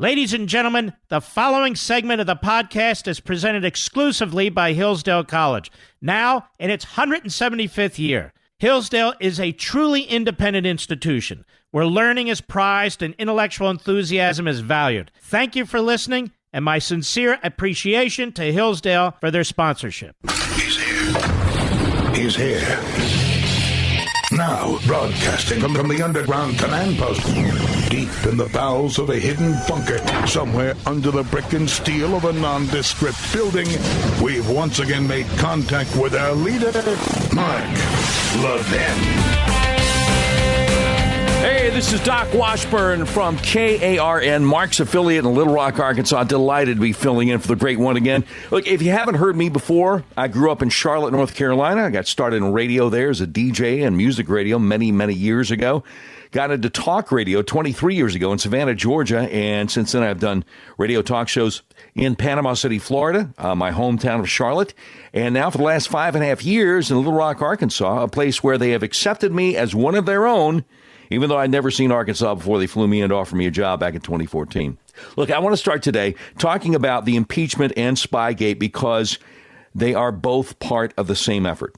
Ladies and gentlemen, the following segment of the podcast is presented exclusively by Hillsdale College, now in its 175th year. Hillsdale is a truly independent institution where learning is prized and intellectual enthusiasm is valued. Thank you for listening, and my sincere appreciation to Hillsdale for their sponsorship. He's here. He's here. Now, broadcasting from the underground command post, deep in the bowels of a hidden bunker, somewhere under the brick and steel of a nondescript building, we've once again made contact with our leader, Mark Levin. Hey, this is Doc Washburn from KARN, Mark's affiliate in Little Rock, Arkansas. Delighted to be filling in for the great one again. Look, if you haven't heard me before, I grew up in Charlotte, North Carolina. I got started in radio there as a DJ and music radio many, many years ago. Got into talk radio 23 years ago in Savannah, Georgia. And since then, I've done radio talk shows in Panama City, Florida, my hometown of Charlotte. And now for the last 5.5 years in Little Rock, Arkansas, a place where they have accepted me as one of their own, even though I'd never seen Arkansas before they flew me in to offer me a job back in 2014. Look, I want to start today talking about the impeachment and Spygate because they are both part of the same effort.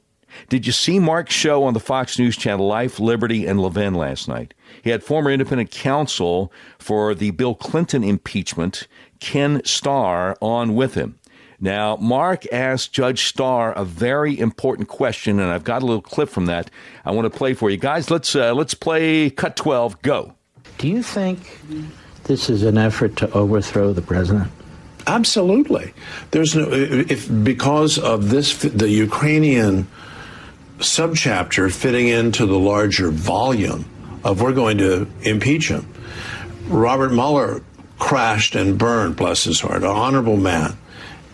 Did you see Mark's show on the Fox News channel, Life, Liberty, and Levin last night? He had former independent counsel for the Bill Clinton impeachment, Ken Starr, on with him. Now, Mark asked Judge Starr a very important question, and I've got a little clip from that I want to play for you. Guys, let's play cut 12. Go. Do you think this is an effort to overthrow the president? Absolutely. There's no, if because of this, the Ukrainian subchapter fitting into the larger volume of we're going to impeach him. Robert Mueller crashed and burned, bless his heart, an honorable man,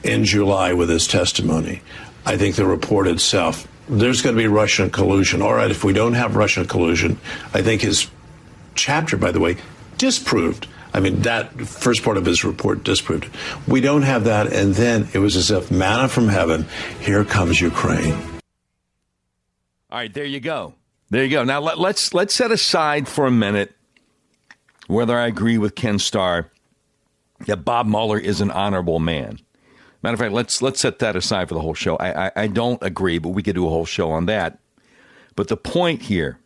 in July with his testimony. I think the report itself, there's going to be Russian collusion. All right, if we don't have Russian collusion, I think his chapter, by the way, disproved. I mean, that first part of his report disproved it. We don't have that, and then it was as if manna from heaven, here comes Ukraine. All right, there you go. There you go. Now, let's set aside for a minute whether I agree with Ken Starr that Bob Mueller is an honorable man. Matter of fact, let's set that aside for the whole show. I don't agree, but we could do a whole show on that. But the point here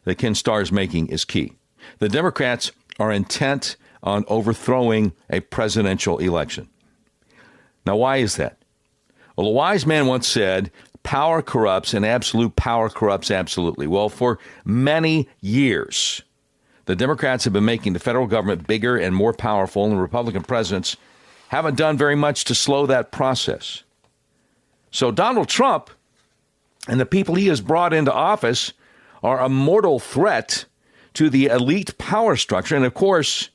that Ken Starr is making is key. The Democrats are intent on overthrowing a presidential election. Now, why is that? Well, a wise man once said, power corrupts and absolute power corrupts absolutely. Well, for many years, the Democrats have been making the federal government bigger and more powerful, and the Republican presidents haven't done very much to slow that process. So Donald Trump and the people he has brought into office are a mortal threat to the elite power structure. And of course,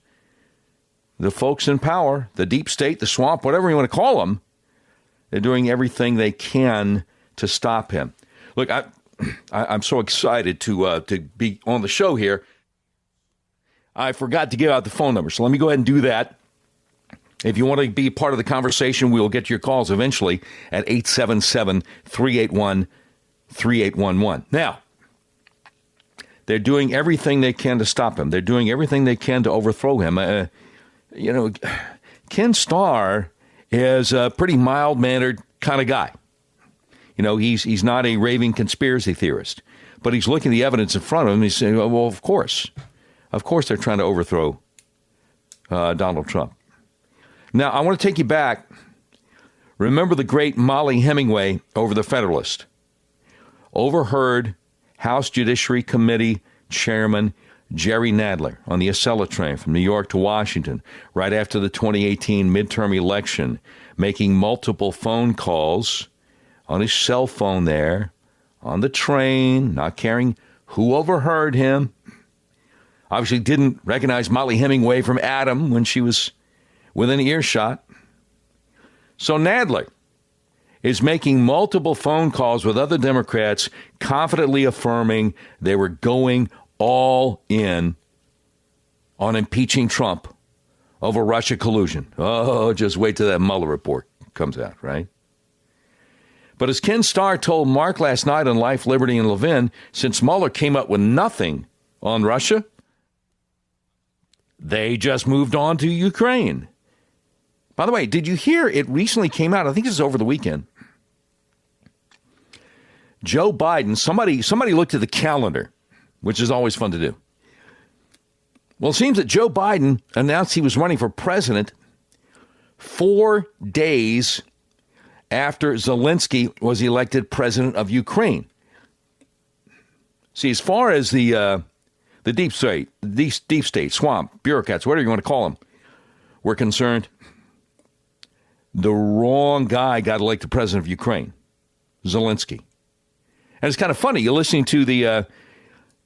the folks in power, the deep state, the swamp, whatever you want to call them, they're doing everything they can to stop him. Look, I'm so excited to be on the show here. I forgot to give out the phone number, so let me go ahead and do that. If you want to be part of the conversation, we will get your calls eventually at 877-381-3811. Now, they're doing everything they can to stop him. They're doing everything they can to overthrow him. Ken Starr is a pretty mild-mannered kind of guy. You know, he's not a raving conspiracy theorist, but he's looking at the evidence in front of him. He's saying, well, of course they're trying to overthrow Donald Trump. Now, I want to take you back. Remember the great Molly Hemingway over the Federalist. Overheard House Judiciary Committee Chairman Jerry Nadler on the Acela train from New York to Washington right after the 2018 midterm election, making multiple phone calls on his cell phone there, on the train, not caring who overheard him. Obviously didn't recognize Molly Hemingway from Adam when she was within earshot. So Nadler is making multiple phone calls with other Democrats, confidently affirming they were going all in on impeaching Trump over Russia collusion. Oh, just wait till that Mueller report comes out, right? But as Ken Starr told Mark last night on Life, Liberty, and Levin, since Mueller came up with nothing on Russia, they just moved on to Ukraine. By the way, did you hear it recently came out? I think this is over the weekend. Joe Biden, somebody looked at the calendar, which is always fun to do. Well, it seems that Joe Biden announced he was running for president 4 days after Zelensky was elected president of Ukraine. See, as far as the deep state, swamp, bureaucrats, whatever you want to call them, were concerned, the wrong guy got elected president of Ukraine, Zelensky. And it's kind of funny. You're listening to the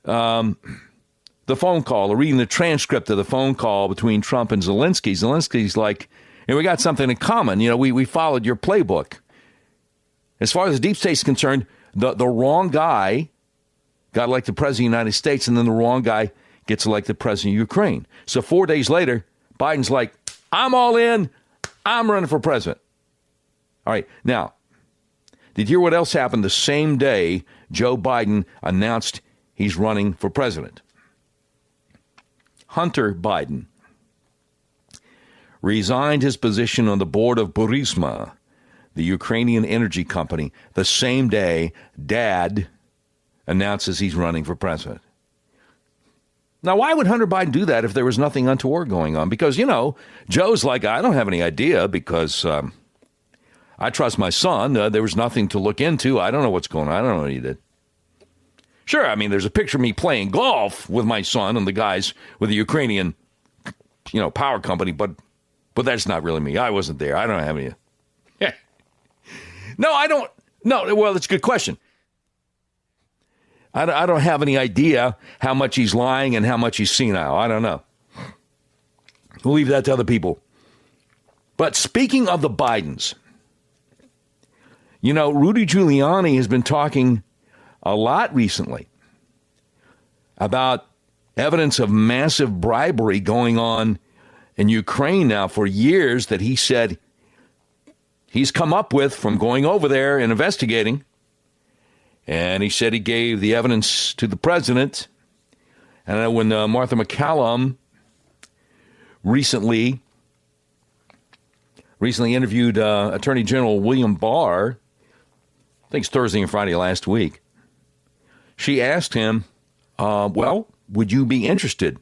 phone call or reading the transcript of the phone call between Trump and Zelensky. Zelensky's like, hey, we got something in common. You know, we followed your playbook. As far as the deep state's concerned, the wrong guy got elected president of the United States, and then the wrong guy gets elected president of Ukraine. So 4 days later, Biden's like, I'm all in. I'm running for president. All right. Now, did you hear what else happened the same day Joe Biden announced he's running for president? Hunter Biden resigned his position on the board of Burisma, the Ukrainian energy company, the same day Dad announces he's running for president. Now, why would Hunter Biden do that if there was nothing untoward going on? Because, you know, Joe's like, I don't have any idea because I trust my son. There was nothing to look into. I don't know what's going on. I don't know what he did. Sure, I mean, there's a picture of me playing golf with my son and the guys with the Ukrainian, power company, but that's not really me. I wasn't there. I don't have any. No, I don't. No, well, it's a good question. I don't have any idea how much he's lying and how much he's senile. I don't know. We'll leave that to other people. But speaking of the Bidens, Rudy Giuliani has been talking a lot recently about evidence of massive bribery going on in Ukraine now for years that he said he's come up with from going over there and investigating. And he said he gave the evidence to the president. And I know when Martha McCallum recently interviewed Attorney General William Barr, I think it's Thursday and Friday last week, she asked him, would you be interested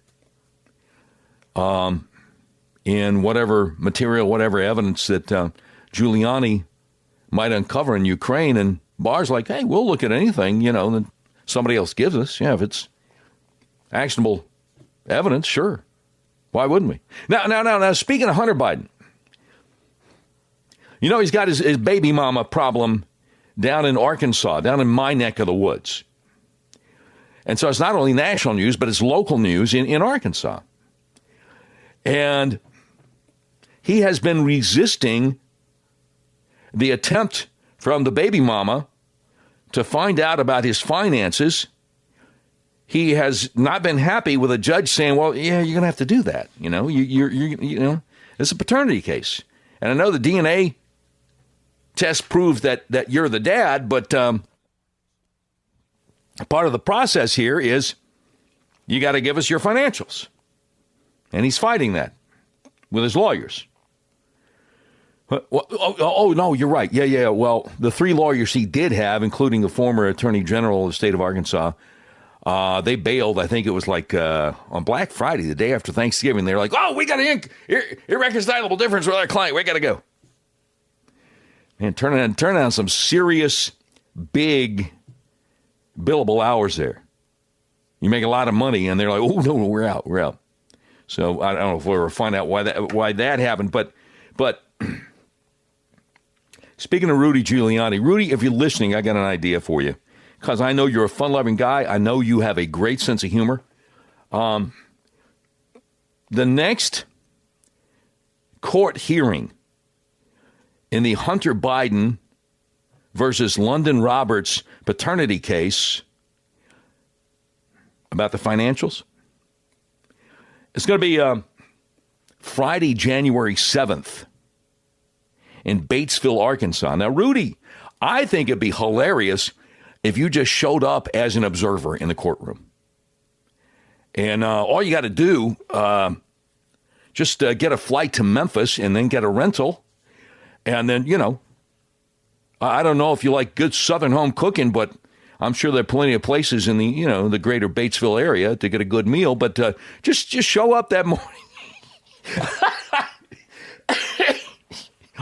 in whatever material, whatever evidence that Giuliani might uncover in Ukraine? And Barr's like, hey, we'll look at anything, that somebody else gives us. Yeah, if it's actionable evidence, sure. Why wouldn't we? Now, speaking of Hunter Biden, he's got his baby mama problem down in Arkansas, down in my neck of the woods. And so it's not only national news, but it's local news in Arkansas. And he has been resisting the attempt from the baby mama to find out about his finances. He has not been happy with a judge saying, well, yeah, you're going to have to do that. It's a paternity case. And I know the DNA test proves that you're the dad, but part of the process here is you got to give us your financials. And he's fighting that with his lawyers. Oh, no, you're right. Yeah. Well, the 3 lawyers he did have, including the former Attorney General of the state of Arkansas, they bailed. I think it was like on Black Friday, the day after Thanksgiving. They're like, oh, we got an irreconcilable difference with our client. We got to go. And turn down some serious, big, billable hours there. You make a lot of money, and they're like, oh, no, we're out. So I don't know if we'll ever find out why that happened. But speaking of Rudy Giuliani, Rudy, if you're listening, I got an idea for you. Because I know you're a fun-loving guy. I know you have a great sense of humor. The next court hearing in the Hunter Biden versus London Roberts paternity case about the financials, it's going to be Friday, January 7th in Batesville, Arkansas. Now, Rudy, I think it'd be hilarious if you just showed up as an observer in the courtroom. And all you got to do Just get a flight to Memphis and then get a rental. And then, I don't know if you like good Southern home cooking, but I'm sure there are plenty of places in the, the greater Batesville area to get a good meal. But just show up that morning.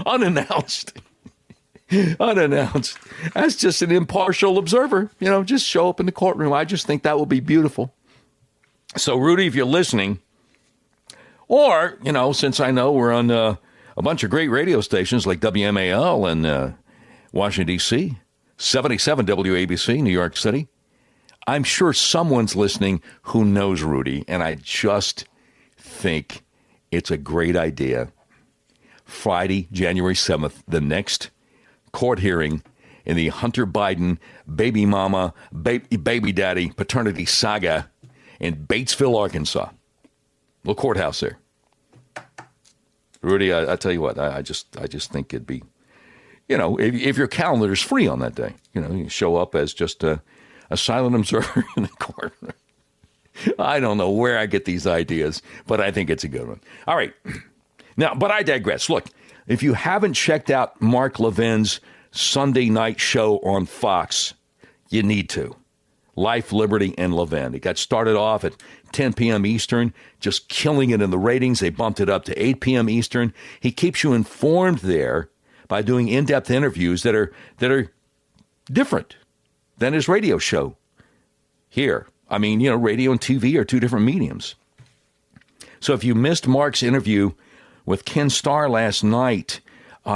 Unannounced. As just an impartial observer, just show up in the courtroom. I just think that will be beautiful. So, Rudy, if you're listening, or, since I know we're on a bunch of great radio stations like WMAL in Washington, D.C., 77 WABC, New York City, I'm sure someone's listening who knows Rudy, and I just think it's a great idea. Friday, January 7th, the next court hearing in the Hunter Biden baby mama, baby daddy paternity saga in Batesville, Arkansas. Little courthouse there. Rudy, I tell you what, I just think it'd be, if your calendar is free on that day, you show up as just a silent observer in the courtroom. I don't know where I get these ideas, but I think it's a good one. All right. Now, but I digress. Look, if you haven't checked out Mark Levin's Sunday night show on Fox, you need to. Life, Liberty, and Levin. It got started off at 10 p.m. Eastern, just killing it in the ratings. They bumped it up to 8 p.m. Eastern. He keeps you informed there by doing in-depth interviews that are different than his radio show here. I mean, radio and TV are two different mediums. So if you missed Mark's interview with Ken Starr last night,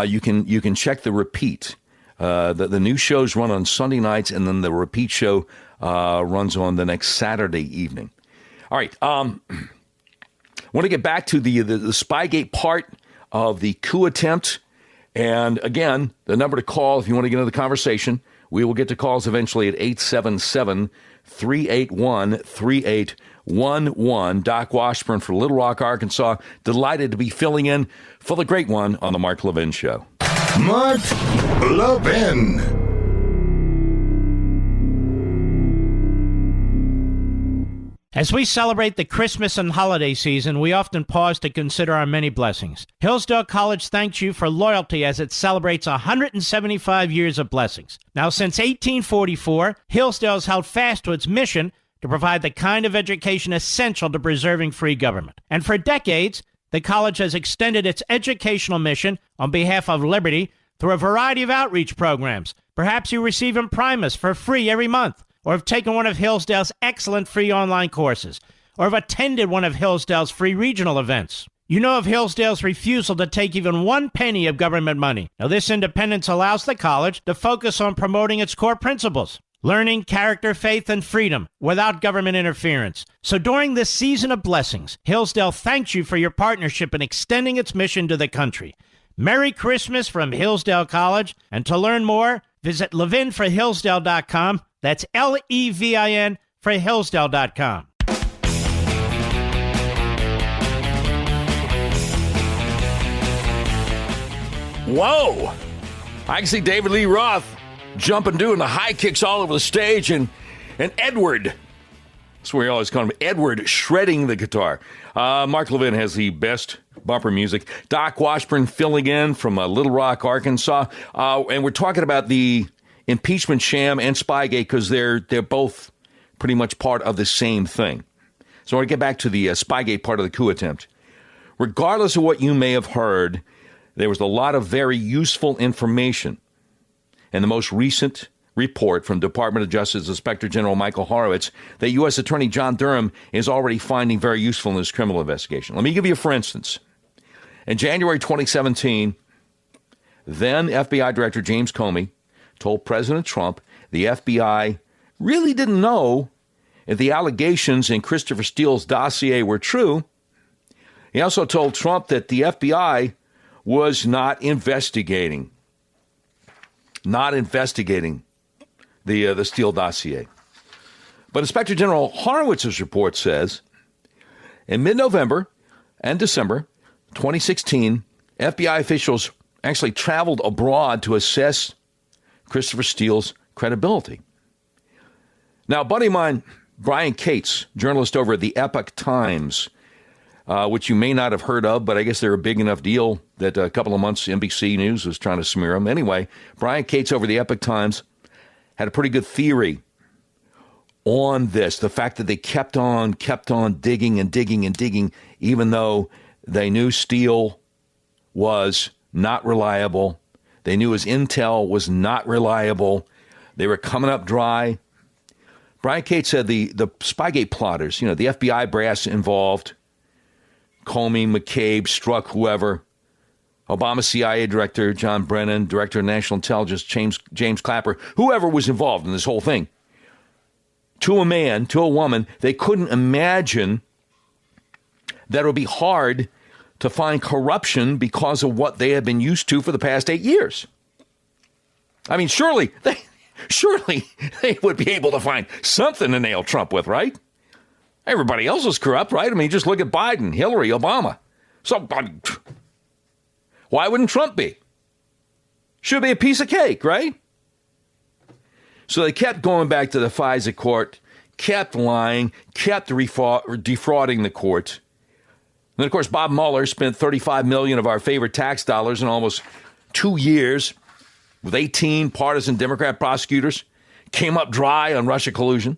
you can check the repeat. The new shows run on Sunday nights, and then the repeat show runs on the next Saturday evening. All right. Want to get back to the Spygate part of the coup attempt. And again, the number to call if you want to get into the conversation. We will get to calls eventually at 877-381-3811. Doc Washburn for Little Rock, Arkansas. Delighted to be filling in for the great one on the Mark Levin Show. Mark Levin. As we celebrate the Christmas and holiday season, we often pause to consider our many blessings. Hillsdale College thanks you for loyalty as it celebrates 175 years of blessings. Now, since 1844, Hillsdale has held fast to its mission to provide the kind of education essential to preserving free government. And for decades, the college has extended its educational mission on behalf of liberty through a variety of outreach programs. Perhaps you receive Imprimus for free every month, or have taken one of Hillsdale's excellent free online courses, or have attended one of Hillsdale's free regional events. You know of Hillsdale's refusal to take even 1 penny of government money. Now, this independence allows the college to focus on promoting its core principles: learning, character, faith, and freedom without government interference. So during this season of blessings, Hillsdale thanks you for your partnership in extending its mission to the country. Merry Christmas from Hillsdale College, and to learn more, visit levinforhillsdale.com. That's Levin for Hillsdale.com. Whoa! I can see David Lee Roth jumping, doing the high kicks all over the stage, and Edward, that's where he always call him, Edward, shredding the guitar. Mark Levin has the best bumper music. Doc Washburn filling in from Little Rock, Arkansas. And we're talking about the impeachment sham and Spygate because they're both pretty much part of the same thing. So I want to get back to the Spygate part of the coup attempt. Regardless of what you may have heard, there was a lot of very useful information in the most recent report from Department of Justice Inspector General Michael Horowitz that U.S. Attorney John Durham is already finding very useful in his criminal investigation. Let me give you a for instance. In January 2017, then FBI Director James Comey told President Trump the FBI really didn't know if the allegations in Christopher Steele's dossier were true. He also told Trump that the FBI was not investigating the Steele dossier. But Inspector General Horowitz's report says in mid-November and December 2016, FBI officials actually traveled abroad to assess Christopher Steele's credibility. Now, a buddy of mine, Brian Cates, journalist over at the Epoch Times, which you may not have heard of, but I guess they're a big enough deal that a couple of months NBC News was trying to smear them. Anyway, Brian Cates over the Epoch Times had a pretty good theory on this, the fact that they kept on digging and digging and digging, even though they knew Steele was not reliable. They knew his intel was not reliable. They were coming up dry. Brian Cates said the Spygate plotters, the FBI brass involved, Comey, McCabe, Strzok, whoever, Obama CIA Director John Brennan, Director of National Intelligence James Clapper, whoever was involved in this whole thing, to a man, to a woman, they couldn't imagine that it would be hard to find corruption because of what they had been used to for the past 8 years. I mean, surely they would be able to find something to nail Trump with, right? Everybody else is corrupt, right? I mean, just look at Biden, Hillary, Obama. So why wouldn't Trump be? Should be a piece of cake, right? So they kept going back to the FISA court, kept lying, kept defrauding the court. And then, of course, Bob Mueller spent $35 million of our favorite tax dollars in almost 2 years with 18 partisan Democrat prosecutors, came up dry on Russia collusion.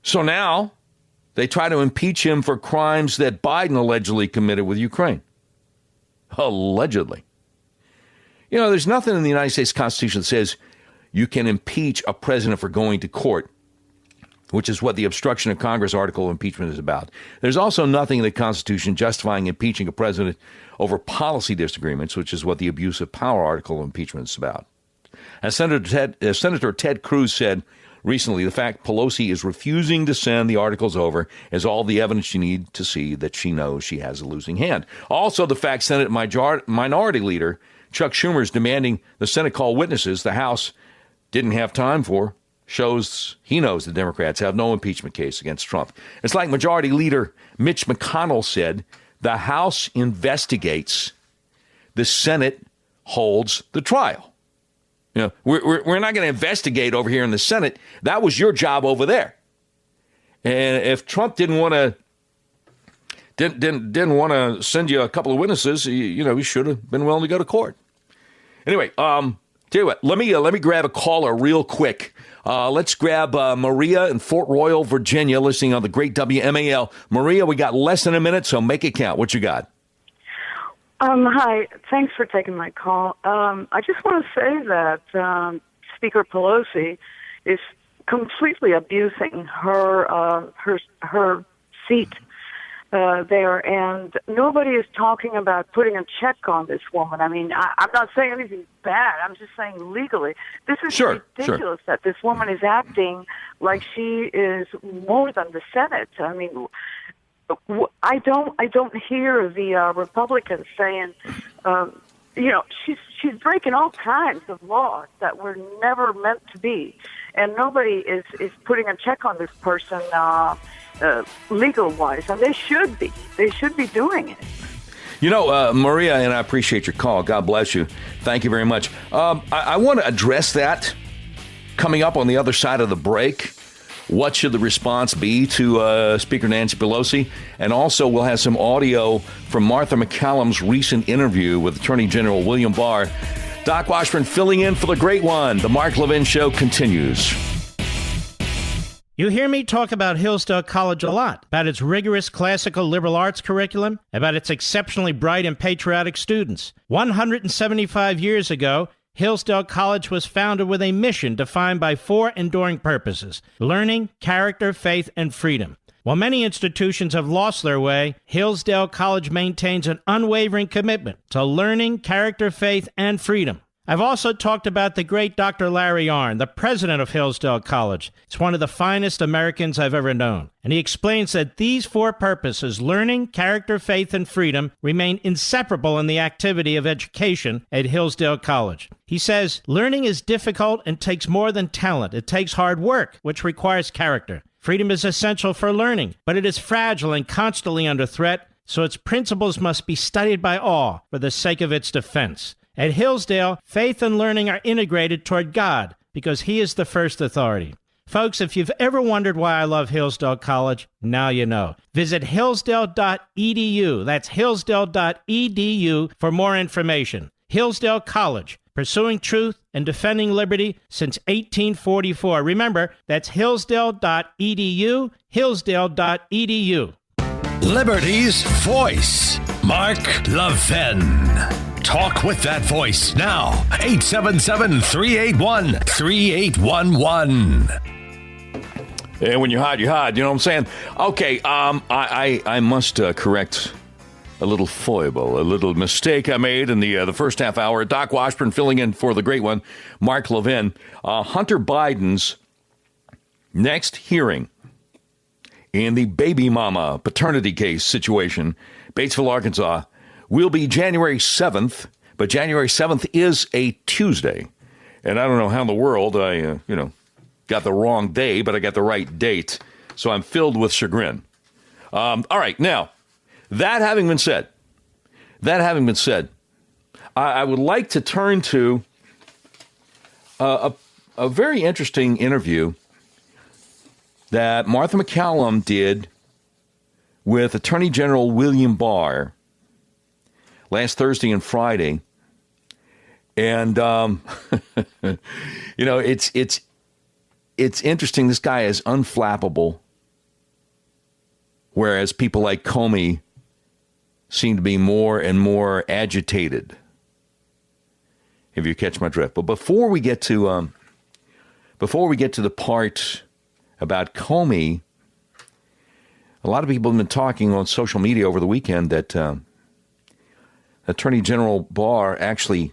So now they try to impeach him for crimes that Biden allegedly committed with Ukraine. Allegedly. There's nothing in the United States Constitution that says you can impeach a president for going to court, which is what the obstruction of Congress article of impeachment is about. There's also nothing in the Constitution justifying impeaching a president over policy disagreements, which is what the abuse of power article of impeachment is about. As Senator Ted Cruz said recently, the fact Pelosi is refusing to send the articles over is all the evidence you need to see that she knows she has a losing hand. Also, the fact Senate Minority Leader Chuck Schumer is demanding the Senate call witnesses the House didn't have time for shows he knows the Democrats have no impeachment case against Trump. It's like Majority Leader Mitch McConnell said, the House investigates, the Senate holds the trial. We're not going to investigate over here in the Senate. That was your job over there. And if Trump didn't want to send you a couple of witnesses, he should have been willing to go to court. Anyway, tell you what, let me grab a caller real quick. Let's grab Maria in Fort Royal, Virginia, listening on the great WMAL. Maria, we got less than a minute, so make it count. What you got? Hi. Thanks for taking my call. I just want to say that Speaker Pelosi is completely abusing her seat there, and nobody is talking about putting a check on this woman. I mean, I'm not saying anything bad. I'm just saying legally. This is ridiculous that this woman is acting like she is more than the Senate. I mean, I don't hear the Republicans saying, she's breaking all kinds of laws that were never meant to be, and nobody is putting a check on this person legal-wise, and they should be. They should be doing it. Maria, and I appreciate your call. God bless you. Thank you very much. I want to address that coming up on the other side of the break. What should the response be to Speaker Nancy Pelosi? And also, we'll have some audio from Martha McCallum's recent interview with Attorney General William Barr. Doc Washburn filling in for the great one. The Mark Levin Show continues. You hear me talk about Hillsdale College a lot, about its rigorous classical liberal arts curriculum, about its exceptionally bright and patriotic students. 175 years ago, Hillsdale College was founded with a mission defined by 4 enduring purposes: learning, character, faith, and freedom. While many institutions have lost their way, Hillsdale College maintains an unwavering commitment to learning, character, faith, and freedom. I've also talked about the great Dr. Larry Arnn, the president of Hillsdale College. It's one of the finest Americans I've ever known. And he explains that these 4 purposes, learning, character, faith, and freedom, remain inseparable in the activity of education at Hillsdale College. He says, learning is difficult and takes more than talent. It takes hard work, which requires character. Freedom is essential for learning, but it is fragile and constantly under threat, so its principles must be studied by all for the sake of its defense. At Hillsdale, faith and learning are integrated toward God because He is the first authority. Folks, if you've ever wondered why I love Hillsdale College, now you know. Visit hillsdale.edu. That's hillsdale.edu for more information. Hillsdale College, pursuing truth and defending liberty since 1844. Remember, that's hillsdale.edu, hillsdale.edu. Liberty's voice, Mark Levin. Talk with that voice now. 877-381-3811. And when you hide, you hide. You know what I'm saying? Okay, I must correct a little foible, a little mistake I made in the first half hour. Doc Washburn filling in for the great one, Mark Levin. Hunter Biden's next hearing in the baby mama paternity case situation, Batesville, Arkansas, will be January 7th, but January 7th is a Tuesday. And I don't know how in the world I, got the wrong day, but I got the right date. So I'm filled with chagrin. All right, now, that having been said, I would like to turn to a very interesting interview that Martha McCallum did with Attorney General William Barr last Thursday and Friday. And, it's interesting. This guy is unflappable, whereas people like Comey seem to be more and more agitated, if you catch my drift. But before we get to the part about Comey, a lot of people have been talking on social media over the weekend that Attorney General Barr actually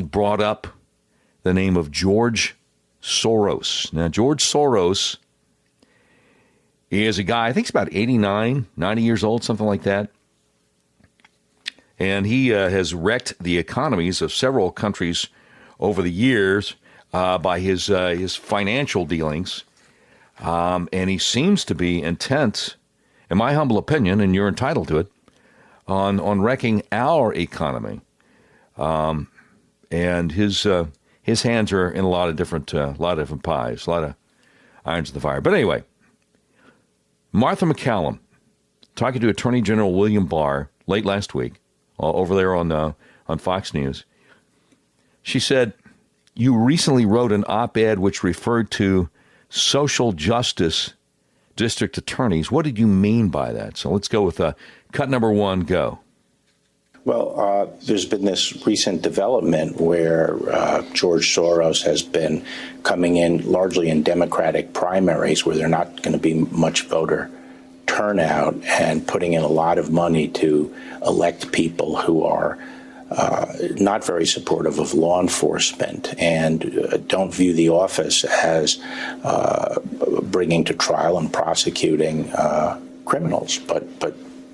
brought up the name of George Soros. Now, George Soros is a guy, I think he's about 89, 90 years old, something like that. And he has wrecked the economies of several countries over the years by his financial dealings. And he seems to be intent, in my humble opinion, and you're entitled to it, on wrecking our economy. And his hands are in a lot of different pies, a lot of irons in the fire. But anyway, Martha McCallum talking to Attorney General William Barr late last week over there on Fox News. She said, "You recently wrote an op-ed which referred to social justice district attorneys. What did you mean by that?" So let's go with cut number one, go. Well, there's been this recent development where George Soros has been coming in largely in Democratic primaries where they're not going to be much voter turnout and putting in a lot of money to elect people who are not very supportive of law enforcement and don't view the office as bringing to trial and prosecuting criminals, but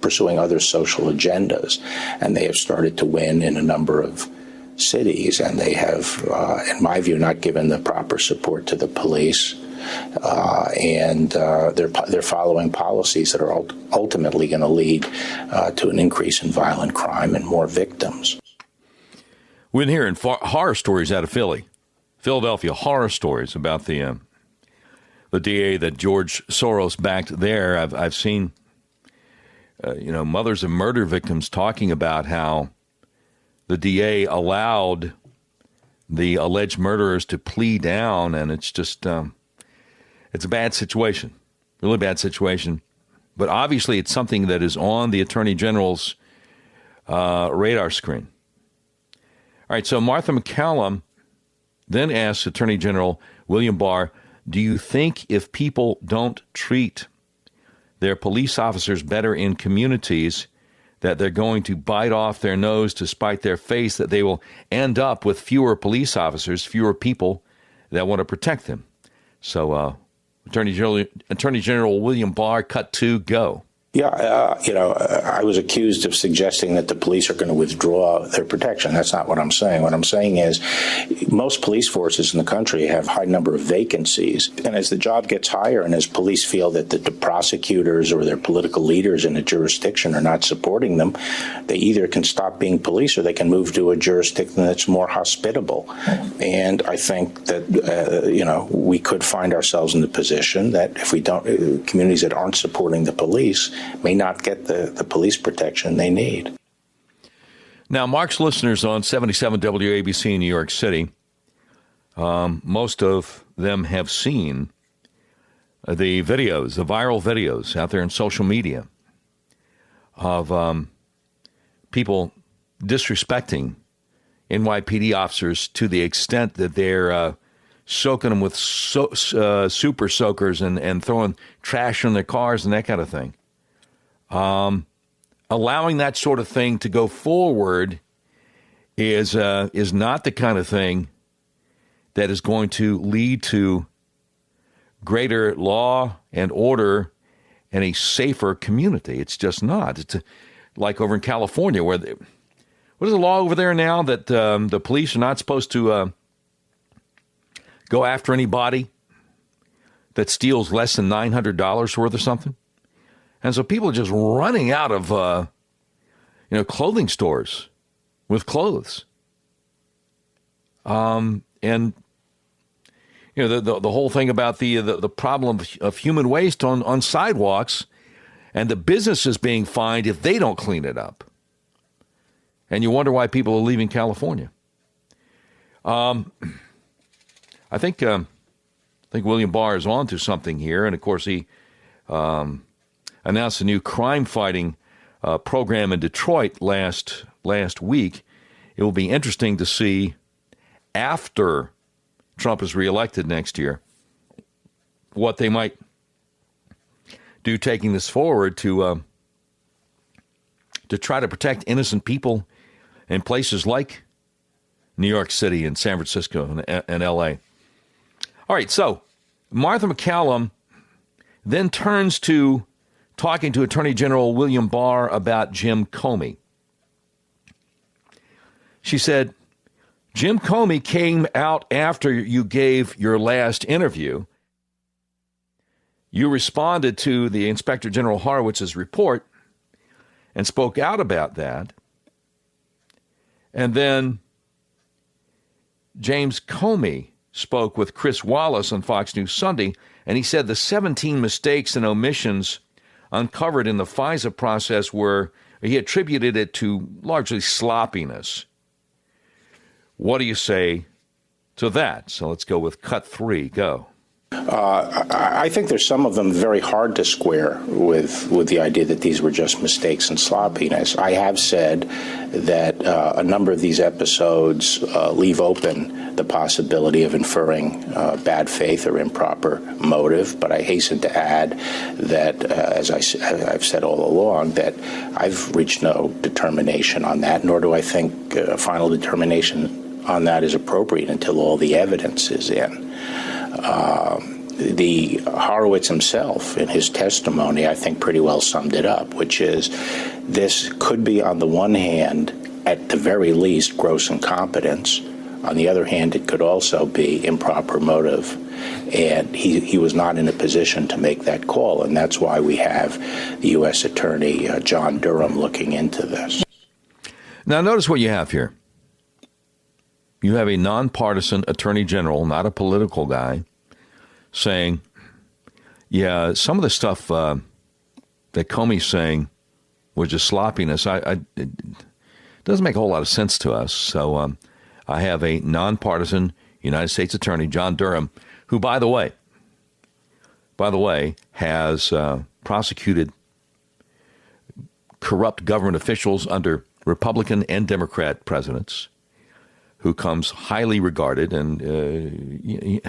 pursuing other social agendas. And they have started to win in a number of cities, and they have, in my view, not given the proper support to the police. And they're following policies that are ultimately going to lead to an increase in violent crime and more victims. We've been hearing horror stories out of Philadelphia, horror stories about the DA that George Soros backed there. I've seen, mothers of murder victims talking about how the DA allowed the alleged murderers to plea down, and it's just, it's a bad situation, really bad situation. But obviously it's something that is on the Attorney General's radar screen. All right, so Martha McCallum then asked Attorney General William Barr, do you think if people don't treat their police officers better in communities, that they're going to bite off their nose to spite their face, that they will end up with fewer police officers, fewer people that want to protect them? So Attorney General William Barr, cut two, go. Yeah, I was accused of suggesting that the police are going to withdraw their protection. That's not what I'm saying. What I'm saying is most police forces in the country have a high number of vacancies. And as the job gets higher and as police feel that the prosecutors or their political leaders in a jurisdiction are not supporting them, they either can stop being police or they can move to a jurisdiction that's more hospitable. And I think that, we could find ourselves in the position that if we don't, communities that aren't supporting the police may not get the police protection they need. Now, Mark's listeners on 77 WABC in New York City, most of them have seen the videos, the viral videos out there in social media of people disrespecting NYPD officers to the extent that they're soaking them with super soakers and throwing trash on their cars and that kind of thing. Allowing that sort of thing to go forward is not the kind of thing that is going to lead to greater law and order and a safer community. It's just not. It's like over in California, where what is the law over there now that the police are not supposed to go after anybody that steals less than $900 worth of something? And so people are just running out of, clothing stores with clothes. And, the whole thing about the problem of human waste on sidewalks and the businesses being fined if they don't clean it up. And you wonder why people are leaving California. I think William Barr is on to something here. And, of course, he announced a new crime-fighting program in Detroit last week. It will be interesting to see after Trump is reelected next year what they might do taking this forward to try to protect innocent people in places like New York City and San Francisco and L.A. All right, so Martha McCallum then turns to talking to Attorney General William Barr about Jim Comey. She said, Jim Comey came out after you gave your last interview. You responded to the Inspector General Horowitz's report and spoke out about that. And then James Comey spoke with Chris Wallace on Fox News Sunday, and he said the 17 mistakes and omissions uncovered in the FISA process he attributed it to largely sloppiness. What do you say to that? So let's go with cut 3. Go. I think there's some of them very hard to square with the idea that these were just mistakes and sloppiness. I have said that a number of these episodes leave open the possibility of inferring bad faith or improper motive, but I hasten to add that, as I've said all along, that I've reached no determination on that, nor do I think a final determination on that is appropriate until all the evidence is in. The Horowitz himself, in his testimony, I think pretty well summed it up, which is this could be, on the one hand, at the very least, gross incompetence. On the other hand, it could also be improper motive. And he was not in a position to make that call. And that's why we have the U.S. Attorney John Durham looking into this. Now, notice what you have here. You have a nonpartisan attorney general, not a political guy, saying, yeah, some of the stuff that Comey's saying was just sloppiness. It doesn't make a whole lot of sense to us. So I have a nonpartisan United States attorney, John Durham, who, by the way, has prosecuted corrupt government officials under Republican and Democrat presidents, who comes highly regarded, and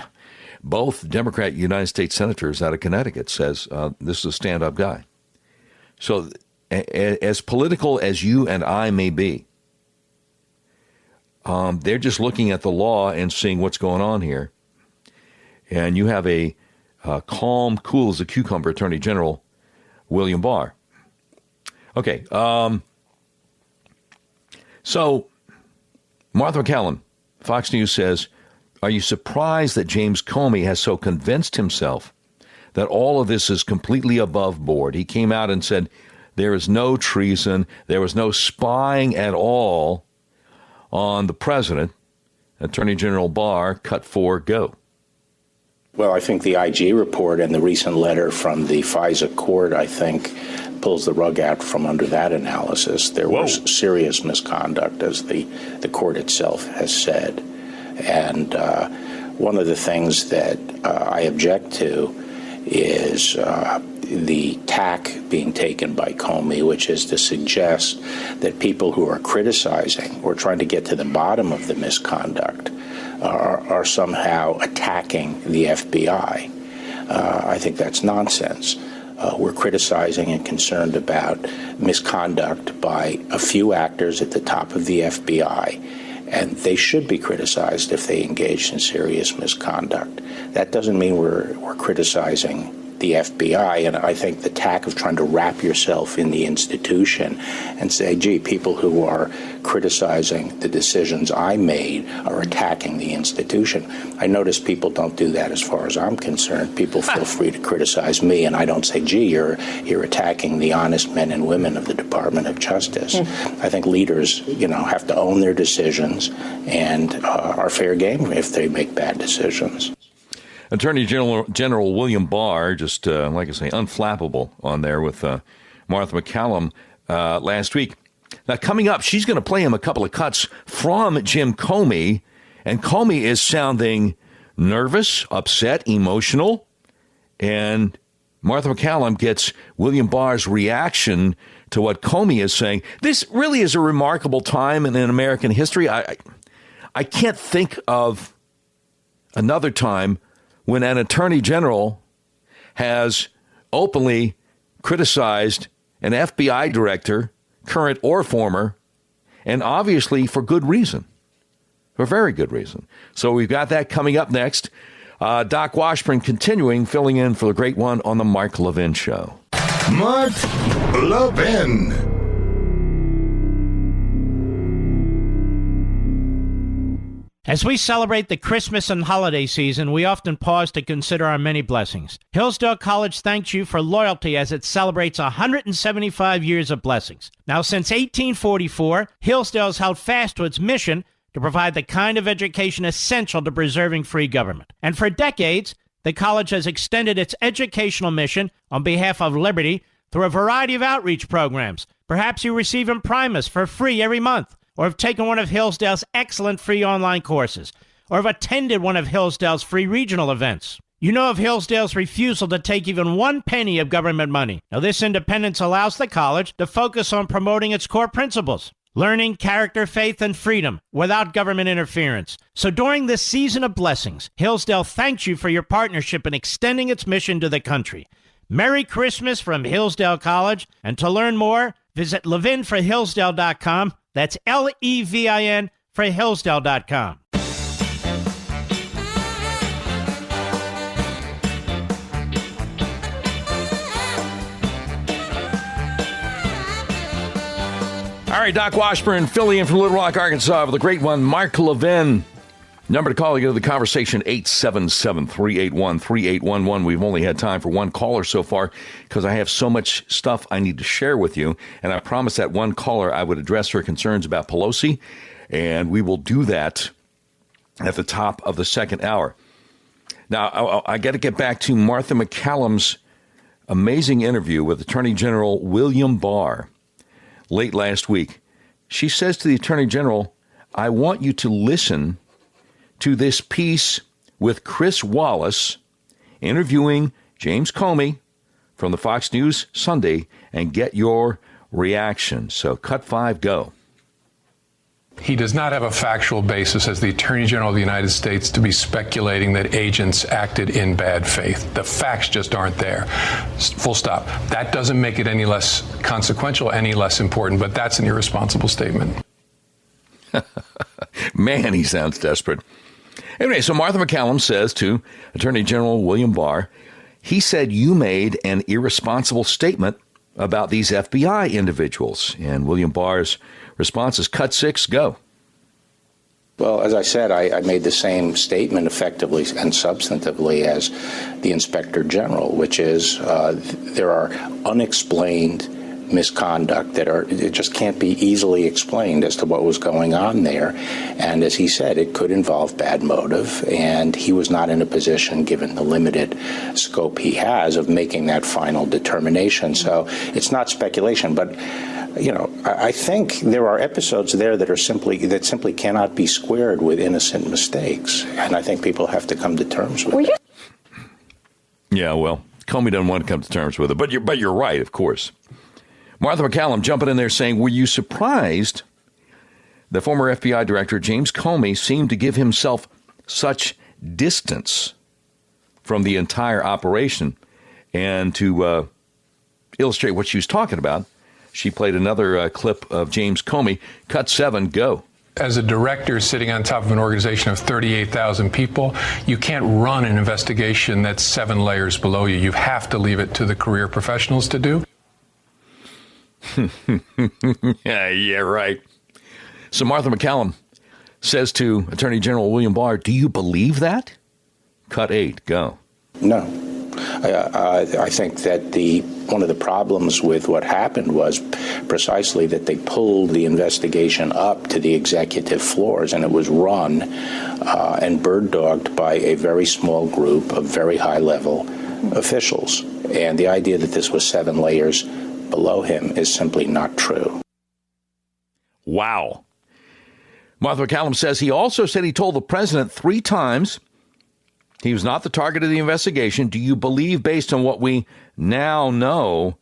both Democrat United States senators out of Connecticut says this is a stand-up guy. So as political as you and I may be, they're just looking at the law and seeing what's going on here. And you have a calm, cool as a cucumber Attorney General, William Barr. Okay. So Martha McCallum, Fox News says, are you surprised that James Comey has so convinced himself that all of this is completely above board? He came out and said there is no treason, there was no spying at all on the president. Attorney General Barr, cut 4, go. Well, I think the IG report and the recent letter from the FISA court, I think, pulls the rug out from under that analysis. There was serious misconduct, as the court itself has said. And one of the things that I object to is the tack being taken by Comey, which is to suggest that people who are criticizing or trying to get to the bottom of the misconduct are somehow attacking the FBI. I think that's nonsense. We're criticizing and concerned about misconduct by a few actors at the top of the FBI, and they should be criticized if they engage in serious misconduct. That doesn't mean we're criticizing the FBI, and I think the tack of trying to wrap yourself in the institution and say, gee, people who are criticizing the decisions I made are attacking the institution. I notice people don't do that as far as I'm concerned. People feel free to criticize me, and I don't say, gee, you're attacking the honest men and women of the Department of Justice. I think leaders, have to own their decisions and are fair game if they make bad decisions. Attorney General William Barr, just like I say, unflappable on there with Martha McCallum last week. Now, coming up, she's going to play him a couple of cuts from Jim Comey, and Comey is sounding nervous, upset, emotional, and Martha McCallum gets William Barr's reaction to what Comey is saying. This really is a remarkable time in American history. I can't think of another time when an attorney general has openly criticized an FBI director, current or former, and obviously for good reason, for very good reason. So we've got that coming up next. Doc Washburn continuing, filling in for the great one on the Mark Levin Show. Mark Levin. As we celebrate the Christmas and holiday season, we often pause to consider our many blessings. Hillsdale College thanks you for loyalty as it celebrates 175 years of blessings. Now, since 1844, Hillsdale has held fast to its mission to provide the kind of education essential to preserving free government. And for decades, the college has extended its educational mission on behalf of liberty through a variety of outreach programs. Perhaps you receive Imprimus for free every month, or have taken one of Hillsdale's excellent free online courses, or have attended one of Hillsdale's free regional events. You know of Hillsdale's refusal to take even 1 penny of government money. Now, this independence allows the college to focus on promoting its core principles: learning, character, faith, and freedom without government interference. So during this season of blessings, Hillsdale thanks you for your partnership in extending its mission to the country. Merry Christmas from Hillsdale College, and to learn more, visit levinforhillsdale.com. That's Levin for Hillsdale.com. All right, Doc Washburn, filling in from Little Rock, Arkansas, with the great one, Mark Levin. Number to call, you go to the conversation, 877-381-3811. We've only had time for one caller so far because I have so much stuff I need to share with you. And I promised that one caller I would address her concerns about Pelosi, and we will do that at the top of the second hour. Now, I got to get back to Martha McCallum's amazing interview with Attorney General William Barr late last week. She says to the Attorney General, I want you to listen to this piece with Chris Wallace interviewing James Comey from the Fox News Sunday and get your reaction. So cut 5, go. He does not have a factual basis as the Attorney General of the United States to be speculating that agents acted in bad faith. The facts just aren't there. Full stop. That doesn't make it any less consequential, any less important, but that's an irresponsible statement. Man, he sounds desperate. Anyway, so Martha McCallum says to Attorney General William Barr, he said you made an irresponsible statement about these FBI individuals. And William Barr's response is cut 6, go. Well, as I said, I made the same statement effectively and substantively as the Inspector General, which is there are unexplained misconduct it just can't be easily explained as to what was going on there. And as he said, it could involve bad motive, and he was not in a position, given the limited scope he has, of making that final determination. So it's not speculation, but I think there are episodes there that simply cannot be squared with innocent mistakes, and I think people have to come to terms with it. Yeah, well, Comey doesn't want to come to terms with it, but you're right, of course. Martha McCallum jumping in there saying, were you surprised the former FBI director James Comey seemed to give himself such distance from the entire operation? And to illustrate what she was talking about, she played another clip of James Comey. Cut 7, go. As a director sitting on top of an organization of 38,000 people, you can't run an investigation that's 7 layers below you. You have to leave it to the career professionals to do. Yeah, right. So Martha McCallum says to Attorney General William Barr, do you believe that? Cut 8, go. No. I think that one of the problems with what happened was precisely that they pulled the investigation up to the executive floors, and it was run and bird-dogged by a very small group of very high-level officials. And the idea that this was 7 layers below him is simply not true. Wow. Martha McCallum says he also said he told the president 3 times he was not the target of the investigation. Do you believe, based on what we now know,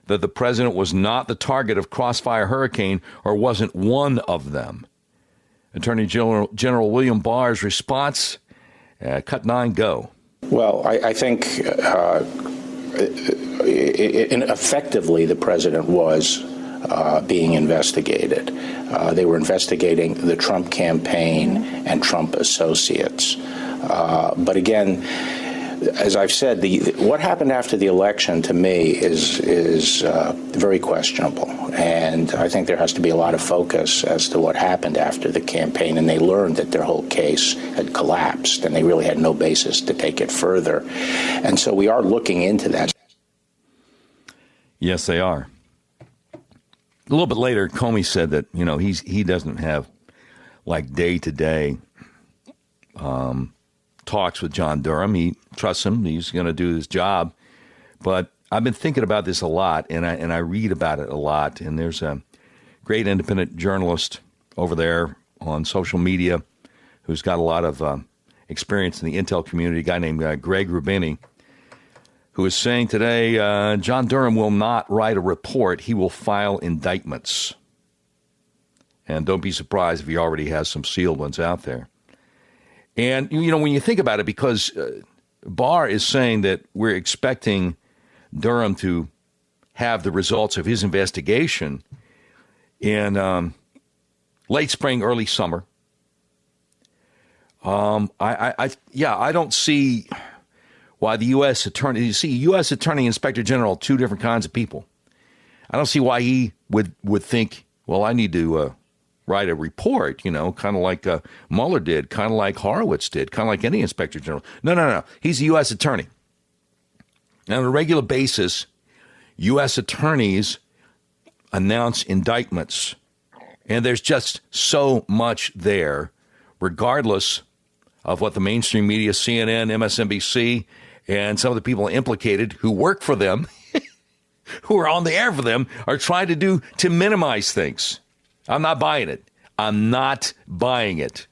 that the president was not the target of Crossfire Hurricane or wasn't one of them? Attorney General William Barr's response, cut 9, go. Well, I think effectively the president was being investigated. They were investigating the Trump campaign and Trump associates. But again, as I've said, what happened after the election to me is very questionable. And I think there has to be a lot of focus as to what happened after the campaign. And they learned that their whole case had collapsed and they really had no basis to take it further. And so we are looking into that. Yes, they are. A little bit later, Comey said that, he doesn't have like day-to-day talks with John Durham. He trusts him. He's going to do his job. But I've been thinking about this a lot, and I read about it a lot. And there's a great independent journalist over there on social media who's got a lot of experience in the intel community, a guy named Greg Rubini, who is saying today, John Durham will not write a report. He will file indictments. And don't be surprised if he already has some sealed ones out there. And, when you think about it, because Barr is saying that we're expecting Durham to have the results of his investigation in late spring, early summer. I don't see why the U.S. attorney, U.S. Attorney, Inspector General, 2 different kinds of people. I don't see why he would think, well, I need to write a report, kind of like Mueller did, kind of like Horowitz did, kind of like any Inspector General. No. He's a U.S. attorney. And on a regular basis, U.S. attorneys announce indictments. And there's just so much there, regardless of what the mainstream media, CNN, MSNBC, and some of the people implicated who work for them, who are on the air for them, are trying to do to minimize things. I'm not buying it. I'm not buying it.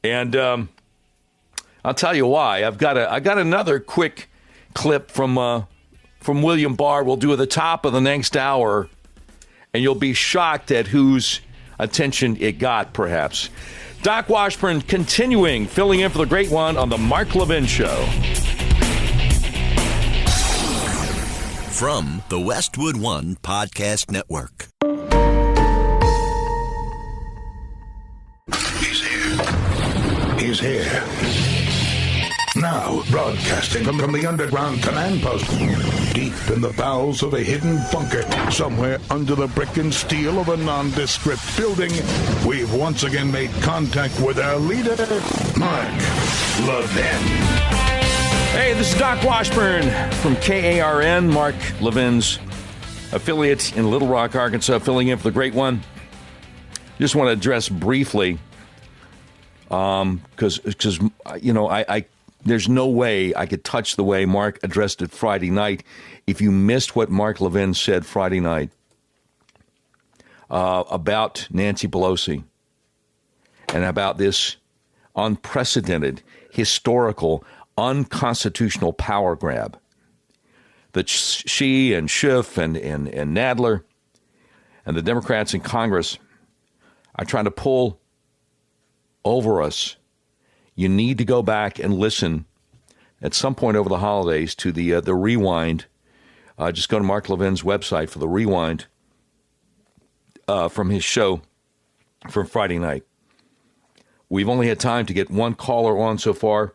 And I'll tell you why. I got another quick clip from William Barr. We'll do at the top of the next hour, and you'll be shocked at whose attention it got, perhaps. Doc Washburn continuing, filling in for the great one on the Mark Levin Show. From the Westwood One Podcast Network. He's here. Now, broadcasting from the underground command post, deep in the bowels of a hidden bunker, somewhere under the brick and steel of a nondescript building, we've once again made contact with our leader, Mark Levin. Hey, this is Doc Washburn from KARN, Mark Levin's affiliate in Little Rock, Arkansas, filling in for the great one. Just want to address briefly, because you know, I there's no way I could touch the way Mark addressed it Friday night. If you missed what Mark Levin said Friday night about Nancy Pelosi and about this unprecedented, historical, unconstitutional power grab that she and Schiff and Nadler and the Democrats in Congress are trying to pull over us, you need to go back and listen at some point over the holidays to the rewind. Just go to Mark Levin's website for the rewind from his show from Friday night. We've only had time to get one caller on so far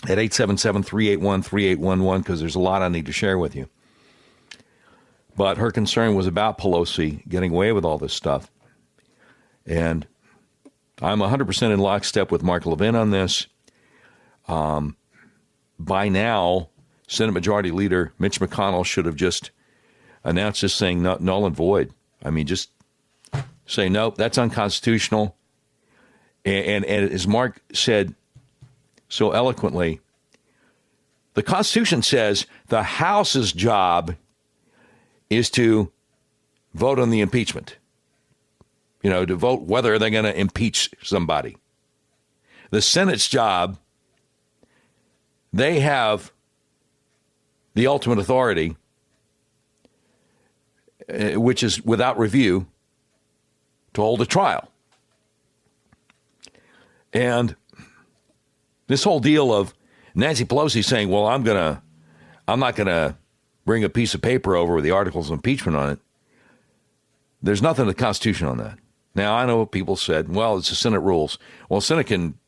at 877-381-3811 because there's a lot I need to share with you. But her concern was about Pelosi getting away with all this stuff. And I'm 100% in lockstep with Mark Levin on this. By now, Senate Majority Leader Mitch McConnell should have just announced this thing null and void. I mean, just say, nope, that's unconstitutional. And as Mark said so eloquently, the Constitution says the House's job is to vote on the impeachment. You know, to vote whether they're going to impeach somebody. The Senate's job, they have the ultimate authority, which is without review, to hold a trial. And this whole deal of Nancy Pelosi saying, well, I'm not going to bring a piece of paper over with the articles of impeachment on it. There's nothing in the Constitution on that. Now, I know what people said, well, it's the Senate rules. Well, Senate can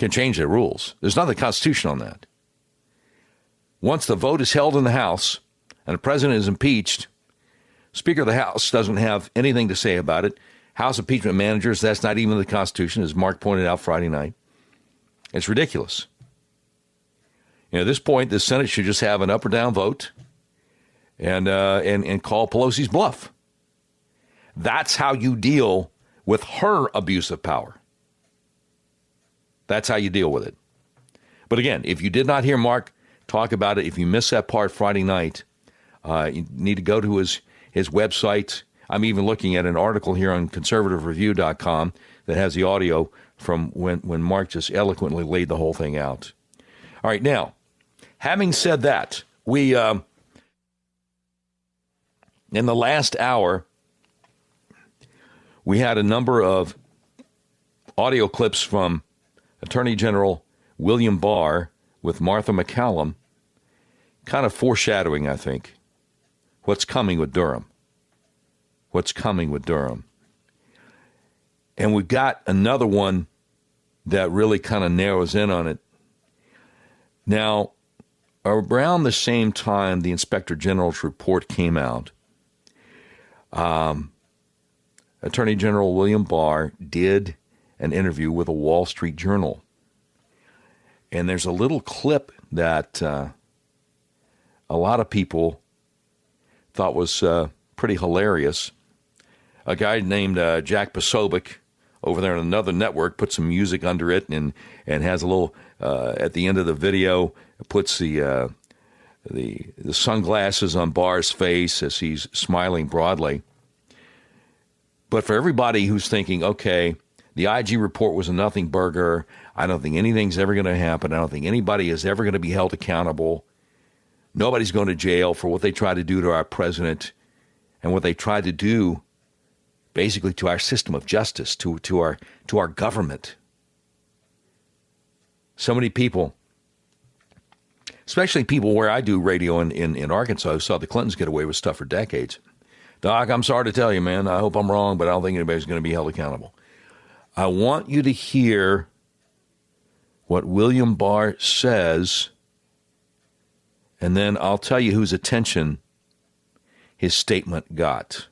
change their rules. There's nothing constitutional on that. Once the vote is held in the House and the president is impeached, Speaker of the House doesn't have anything to say about it. House impeachment managers, that's not even the Constitution, as Mark pointed out Friday night. It's ridiculous. At this point, the Senate should just have an up or down vote and call Pelosi's bluff. That's how you deal with her abuse of power. That's how you deal with it. But again, if you did not hear Mark talk about it, if you missed that part Friday night, you need to go to his website. I'm even looking at an article here on conservativereview.com that has the audio from when Mark just eloquently laid the whole thing out. All right, now, having said that, we, in the last hour, we had a number of audio clips from Attorney General William Barr with Martha McCallum, kind of foreshadowing, I think, what's coming with Durham. What's coming with Durham. And we've got another one that really kind of narrows in on it. Now, around the same time the Inspector General's report came out, Attorney General William Barr did an interview with a Wall Street Journal. And there's a little clip that a lot of people thought was pretty hilarious. A guy named Jack Posobiec over there on another network put some music under it and has a little, at the end of the video, puts the sunglasses on Barr's face as he's smiling broadly. But for everybody who's thinking, okay, the IG report was a nothing burger, I don't think anything's ever going to happen, I don't think anybody is ever going to be held accountable, nobody's going to jail for what they tried to do to our president and what they tried to do basically to our system of justice, to our government. So many people, especially people where I do radio in Arkansas, who saw the Clintons get away with stuff for decades. Doc, I'm sorry to tell you, man, I hope I'm wrong, but I don't think anybody's going to be held accountable. I want you to hear what William Barr says, and then I'll tell you whose attention his statement got.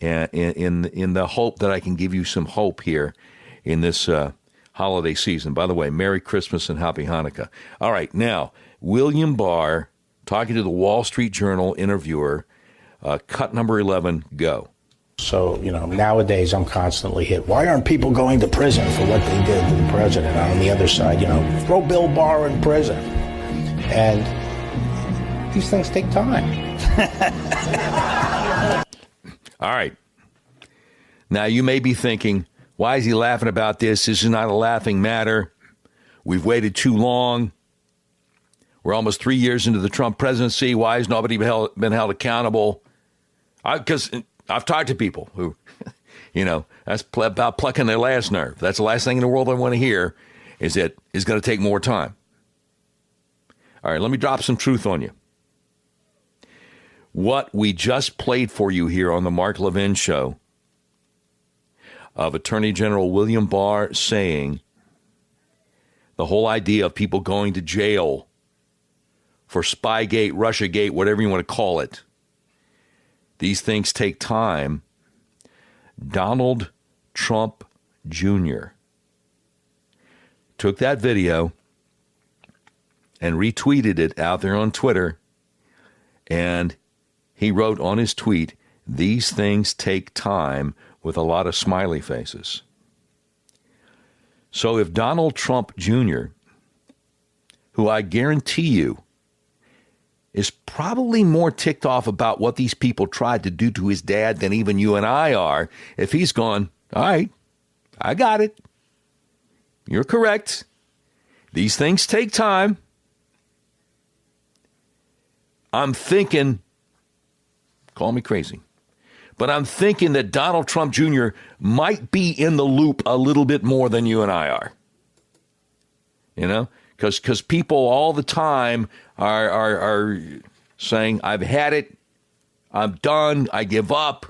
And in the hope that I can give you some hope here in this holiday season. By the way, Merry Christmas and Happy Hanukkah. All right, now, William Barr talking to the Wall Street Journal interviewer, cut number 11, go. So, nowadays I'm constantly hit. Why aren't people going to prison for what they did to the president? On the other side, throw Bill Barr in prison. And these things take time. All right. Now, you may be thinking, why is he laughing about this? This is not a laughing matter. We've waited too long. We're almost 3 years into the Trump presidency. Why has nobody been held accountable? Because I've talked to people who, that's about plucking their last nerve. That's the last thing in the world I want to hear, is that it's going to take more time. All right, let me drop some truth on you. What we just played for you here on the Mark Levin Show of Attorney General William Barr saying the whole idea of people going to jail for Spygate, Russiagate, whatever you want to call it, these things take time. Donald Trump Jr. took that video and retweeted it out there on Twitter, and he wrote on his tweet, "These things take time," with a lot of smiley faces. So if Donald Trump Jr., who I guarantee you is probably more ticked off about what these people tried to do to his dad than even you and I are, if he's gone, all right, I got it. You're correct. These things take time. I'm thinking, call me crazy, but I'm thinking that Donald Trump Jr. might be in the loop a little bit more than you and I are. Because people all the time are saying, I've had it, I'm done, I give up,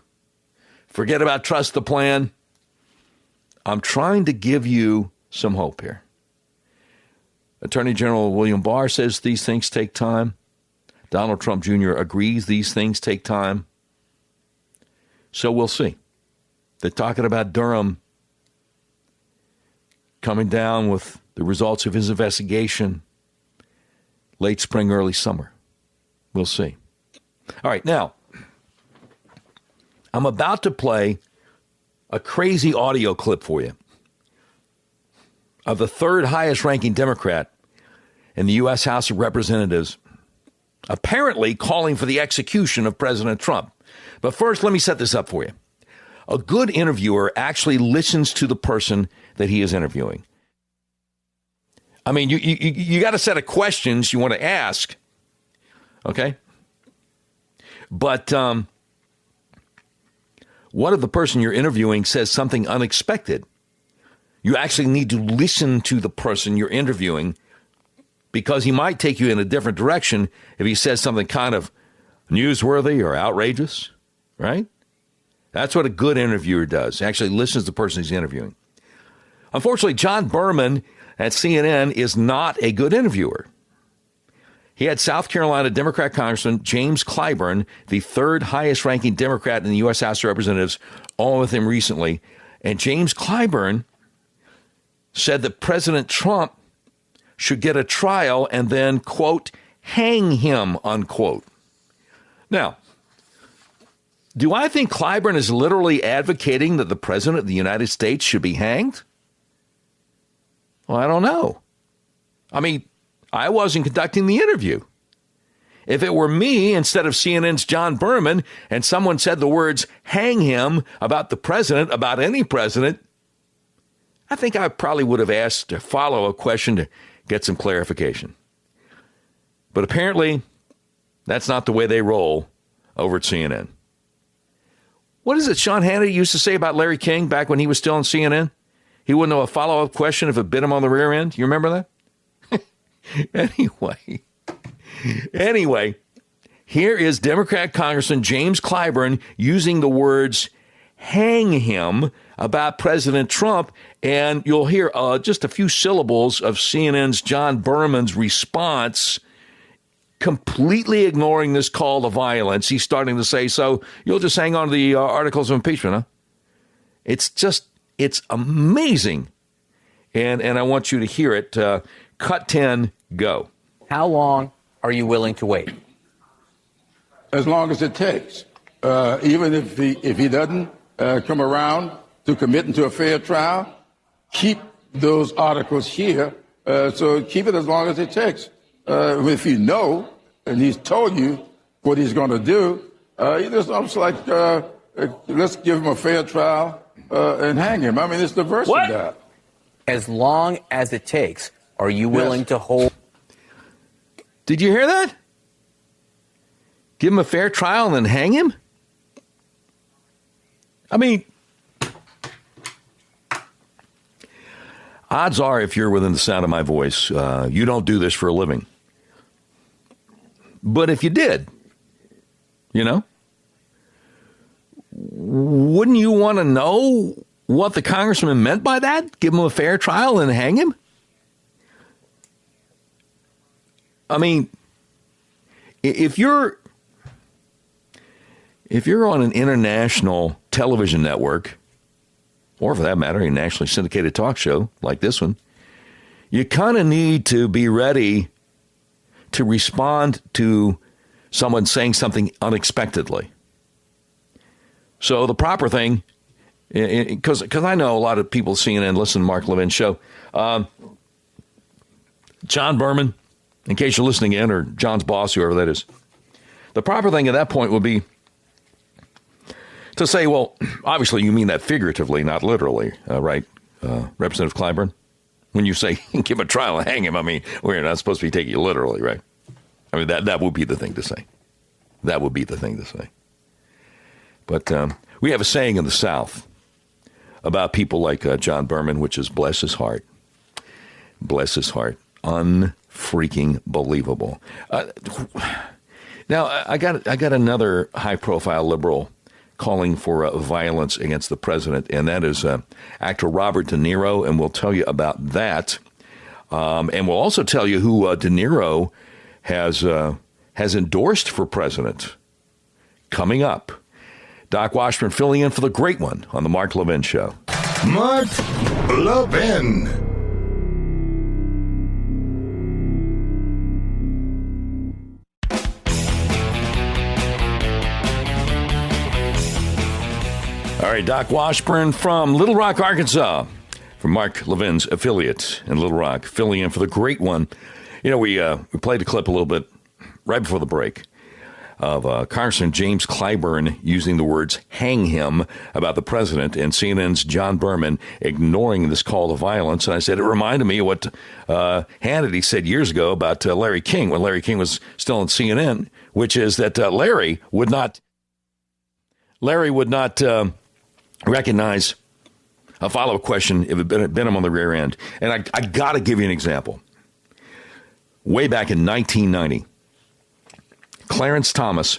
forget about trust the plan. I'm trying to give you some hope here. Attorney General William Barr says these things take time. Donald Trump Jr. agrees these things take time. So we'll see. They're talking about Durham coming down with the results of his investigation late spring, early summer. We'll see. All right, now, I'm about to play a crazy audio clip for you of the third highest ranking Democrat in the U.S. House of Representatives apparently calling for the execution of President Trump. But first, let me set this up for you. A good interviewer actually listens to the person that he is interviewing. I mean, you got a set of questions you want to ask, okay? But what if the person you're interviewing says something unexpected? You actually need to listen to the person you're interviewing, because he might take you in a different direction if he says something kind of newsworthy or outrageous, right? That's what a good interviewer does. He actually listens to the person he's interviewing. Unfortunately, John Berman at CNN is not a good interviewer. He had South Carolina Democrat Congressman James Clyburn, the third highest ranking Democrat in the U.S. House of Representatives, on with him recently. And James Clyburn said that President Trump should get a trial and then, quote, hang him, unquote. Now, do I think Clyburn is literally advocating that the President of the United States should be hanged? Well, I don't know. I mean, I wasn't conducting the interview. If it were me instead of CNN's John Berman and someone said the words hang him about the president, about any president, I think I probably would have asked a follow-up question to get some clarification. But apparently, that's not the way they roll over at CNN. What is it Sean Hannity used to say about Larry King back when he was still on CNN? He wouldn't know a follow-up question if it bit him on the rear end. You remember that? Anyway, here is Democrat Congressman James Clyburn using the words hang him about President Trump, and you'll hear just a few syllables of CNN's John Berman's response, completely ignoring this call to violence. He's starting to say, so you'll just hang on to the articles of impeachment, huh? It's amazing. And I want you to hear it. Cut 10, go. How long are you willing to wait? As long as it takes. Even if he doesn't come around to committing to a fair trial, keep those articles here. So keep it as long as it takes. If you know, and he's told you what he's going to do, it's almost like, let's give him a fair trial and hang him. I mean, it's the verse of that. As long as it takes, are you willing to hold? Did you hear that? Give him a fair trial and then hang him? I mean, odds are, if you're within the sound of my voice, you don't do this for a living. But if you did, wouldn't you want to know what the congressman meant by that? Give him a fair trial and hang him? I mean, if you're on an international television network, or for that matter, a nationally syndicated talk show like this one, you kind of need to be ready to respond to someone saying something unexpectedly. So the proper thing, because I know a lot of people CNN listen to Mark Levin's show. John Berman, in case you're listening in, or John's boss, whoever that is. The proper thing at that point would be to say, well, obviously you mean that figuratively, not literally, right, Representative Clyburn? When you say give him a trial and hang him, I mean, we're not supposed to be taking you literally, right? I mean, that would be the thing to say. That would be the thing to say. But we have a saying in the South about people like John Berman, which is bless his heart. Bless his heart. Unfreaking believable. Now, I got another high-profile liberal calling for violence against the president, and that is actor Robert De Niro, and we'll tell you about that. And we'll also tell you who De Niro has endorsed for president coming up. Doc Washburn filling in for the great one on the Mark Levin Show. Mark Levin. All right, Doc Washburn from Little Rock, Arkansas, from Mark Levin's affiliate in Little Rock, filling in for the great one. You know, we played a clip a little bit right before the break of Congressman James Clyburn using the words hang him about the president, and CNN's John Berman ignoring this call to violence. And I said it reminded me of what Hannity said years ago about Larry King when Larry King was still on CNN, which is that Larry would not recognize a follow-up question if it had been him on the rear end. And I got to give you an example. Way back in 1990, Clarence Thomas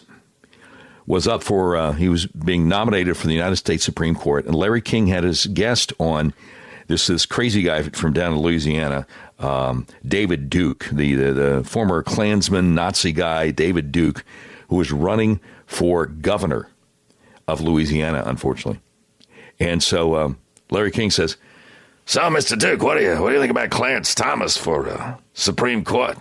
was up for, he was being nominated for the United States Supreme Court, and Larry King had his guest on, this crazy guy from down in Louisiana, David Duke, the former Klansman Nazi guy, David Duke, who was running for governor of Louisiana, unfortunately. And so Larry King says, "So, Mr. Duke, what do you think about Clarence Thomas for Supreme Court?"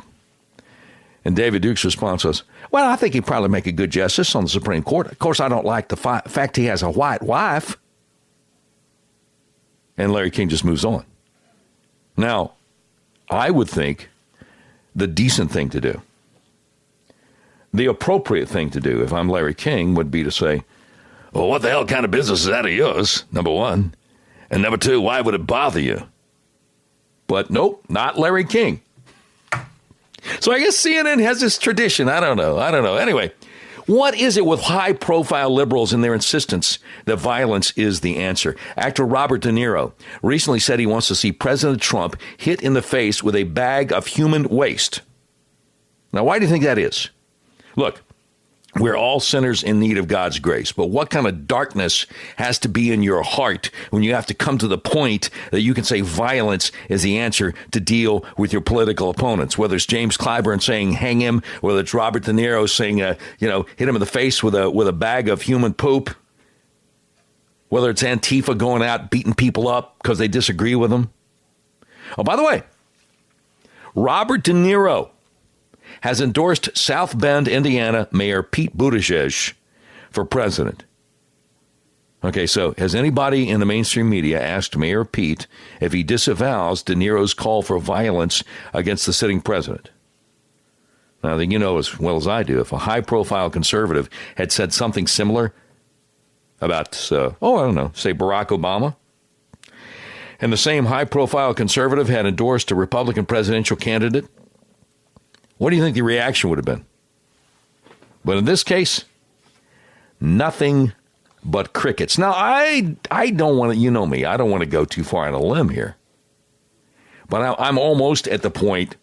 And David Duke's response was, "Well, I think he'd probably make a good justice on the Supreme Court. Of course, I don't like the fact he has a white wife." And Larry King just moves on. Now, I would think the decent thing to do, the appropriate thing to do, if I'm Larry King, would be to say, "Well, what the hell kind of business is that of yours, number one? And number two, why would it bother you?" But nope, not Larry King. So I guess CNN has this tradition. I don't know. Anyway, what is it with high-profile liberals and their insistence that violence is the answer? Actor Robert De Niro recently said he wants to see President Trump hit in the face with a bag of human waste. Now, why do you think that is? Look, We're all sinners in need of God's grace. But what kind of darkness has to be in your heart when you have to come to the point that you can say violence is the answer to deal with your political opponents? Whether it's James Clyburn saying hang him, whether it's Robert De Niro saying, hit him in the face with a bag of human poop, whether it's Antifa going out beating people up because they disagree with them. Oh, by the way, Robert De Niro has endorsed South Bend, Indiana Mayor Pete Buttigieg for president. Okay, so has anybody in the mainstream media asked Mayor Pete if he disavows De Niro's call for violence against the sitting president? Now, you know as well as I do, if a high-profile conservative had said something similar about, say Barack Obama, and the same high-profile conservative had endorsed a Republican presidential candidate, what do you think the reaction would have been? But in this case, nothing but crickets. Now, I don't want to, you know me, I don't want to go too far on a limb here. But I'm almost at the point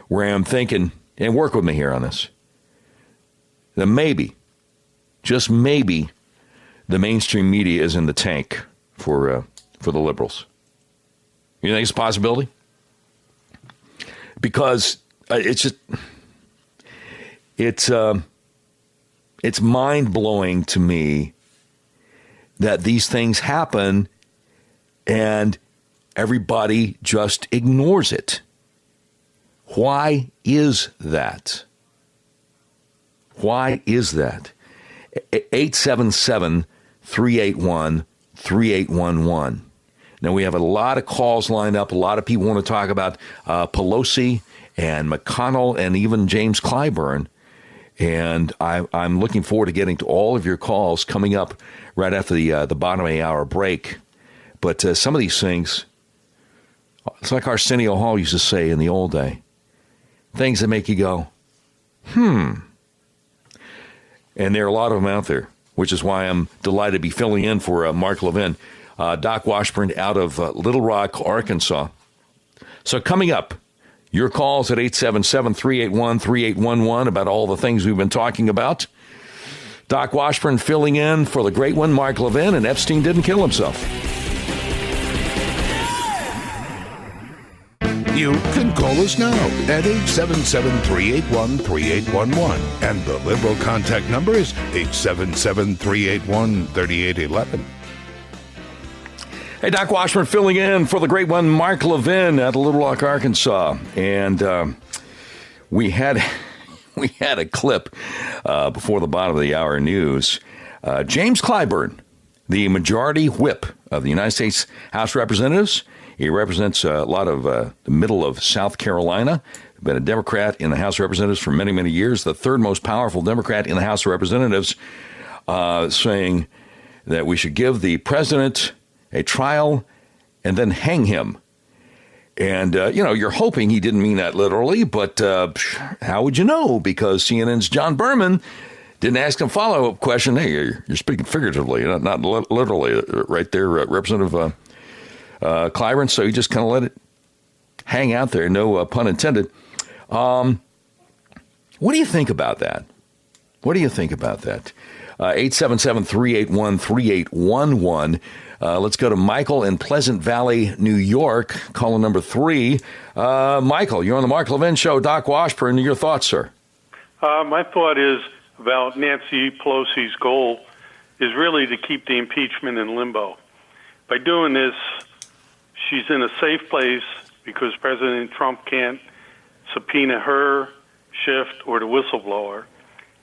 where I'm thinking, and work with me here on this, that maybe, just maybe, the mainstream media is in the tank for the liberals. You think it's a possibility? Because it's mind-blowing to me that these things happen and everybody just ignores it. Why is that? Why is that? 877-381-3811. Now, we have a lot of calls lined up. A lot of people want to talk about Pelosi and McConnell and even James Clyburn. And I'm looking forward to getting to all of your calls coming up right after the bottom of the hour break. But some of these things, it's like Arsenio Hall used to say in the old day, things that make you go, And there are a lot of them out there, which is why I'm delighted to be filling in for Mark Levin. Doc Washburn out of Little Rock, Arkansas. So coming up, your calls at 877-381-3811 about all the things we've been talking about. Doc Washburn filling in for the great one, Mark Levin, and Epstein didn't kill himself. You can call us now at 877-381-3811. And the Liberal contact number is 877-381-3811. Hey, Doc Washburn filling in for the great one, Mark Levin at Little Rock, Arkansas. And we had a clip before the bottom of the hour news. James Clyburn, the majority whip of the United States House of Representatives. He represents a lot of the middle of South Carolina. Been a Democrat in the House of Representatives for many, many years. The third most powerful Democrat in the House of Representatives, saying that we should give the president a trial and then hang him. And, you're hoping he didn't mean that literally, but how would you know? Because CNN's John Berman didn't ask him a follow-up question. Hey, you're speaking figuratively, not literally, right there, Representative Clyburn. So he just kind of let it hang out there, no pun intended. What do you think about that? 877-381-3811. Let's go to Michael in Pleasant Valley, New York, caller number 3. Michael, you're on the Mark Levin Show. Doc Washburn, your thoughts, sir? My thought is about Nancy Pelosi's goal is really to keep the impeachment in limbo. By doing this, she's in a safe place because President Trump can't subpoena her, Schiff, or the whistleblower.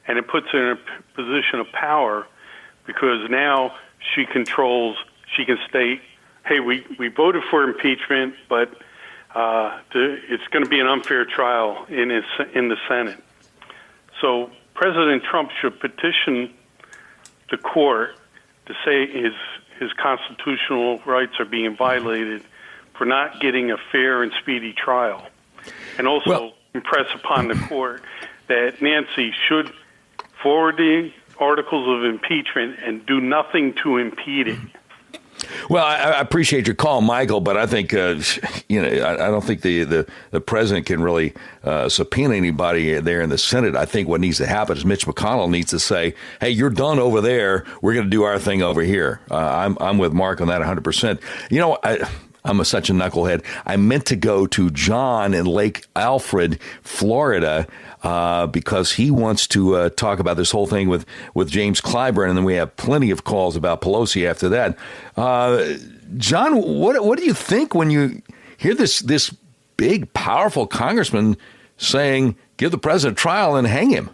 And it puts her in a position of power because now she can state, hey, we voted for impeachment, but it's going to be an unfair trial in the Senate. So President Trump should petition the court to say his constitutional rights are being violated for not getting a fair and speedy trial. And also impress upon the court that Nancy should forward the articles of impeachment and do nothing to impede it. Well, I appreciate your call, Michael, but I think, I don't think the president can really subpoena anybody there in the Senate. I think what needs to happen is Mitch McConnell needs to say, hey, you're done over there. We're going to do our thing over here. I'm with Mark on that 100%. I'm such a knucklehead. I meant to go to John in Lake Alfred, Florida, because he wants to talk about this whole thing with James Clyburn, and then we have plenty of calls about Pelosi after that. John, what do you think when you hear this big, powerful congressman saying, give the president a trial and hang him?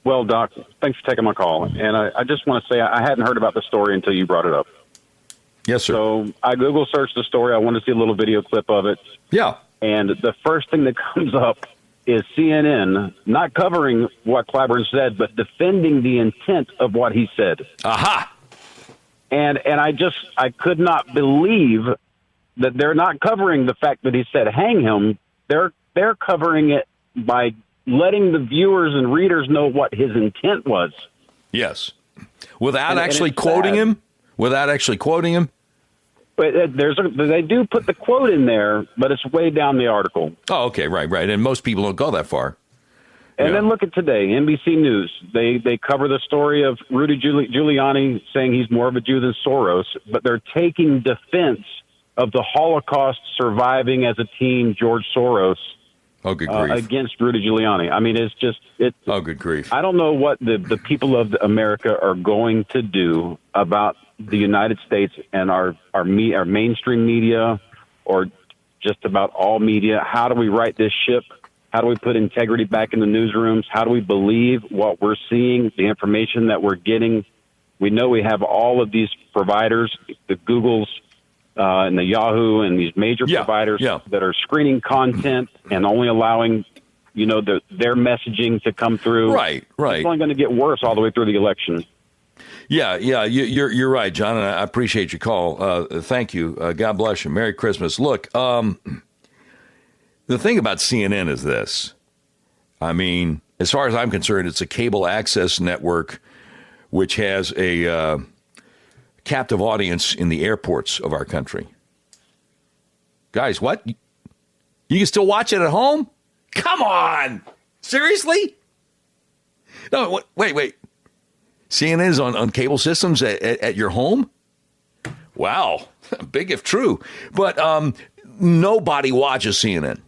Well, Doc, thanks for taking my call. And I just want to say I hadn't heard about the story until you brought it up. Yes, sir. So I Google searched the story. I wanted to see a little video clip of it. Yeah. And the first thing that comes up is CNN not covering what Clyburn said, but defending the intent of what he said. Aha. And I could not believe that they're not covering the fact that he said hang him. They're covering it by letting the viewers and readers know what his intent was. Yes. Without actually quoting him? Without actually quoting him? But they do put the quote in there, but it's way down the article. Oh, okay, right. And most people don't go that far. And then look at today, NBC News. They cover the story of Rudy Giuliani saying he's more of a Jew than Soros, but they're taking defense of the Holocaust surviving as a teen George Soros against Rudy Giuliani. I mean, oh, good grief. I don't know what the people of America are going to do about the United States and our mainstream media, or just about all media. How do we right this ship? How do we put integrity back in the newsrooms? How do we believe what we're seeing, the information that we're getting? We know we have all of these providers, the Googles and the Yahoo and these major providers that are screening content and only allowing, their messaging to come through. Right. It's only going to get worse all the way through the election. Yeah, you're right, John, and I appreciate your call. Thank you. God bless you. Merry Christmas. Look, the thing about CNN is this. I mean, as far as I'm concerned, it's a cable access network which has a captive audience in the airports of our country. Guys, what? You can still watch it at home? Come on! Seriously? No, wait. CNN is on cable systems at your home? Wow. Big if true. But nobody watches CNN.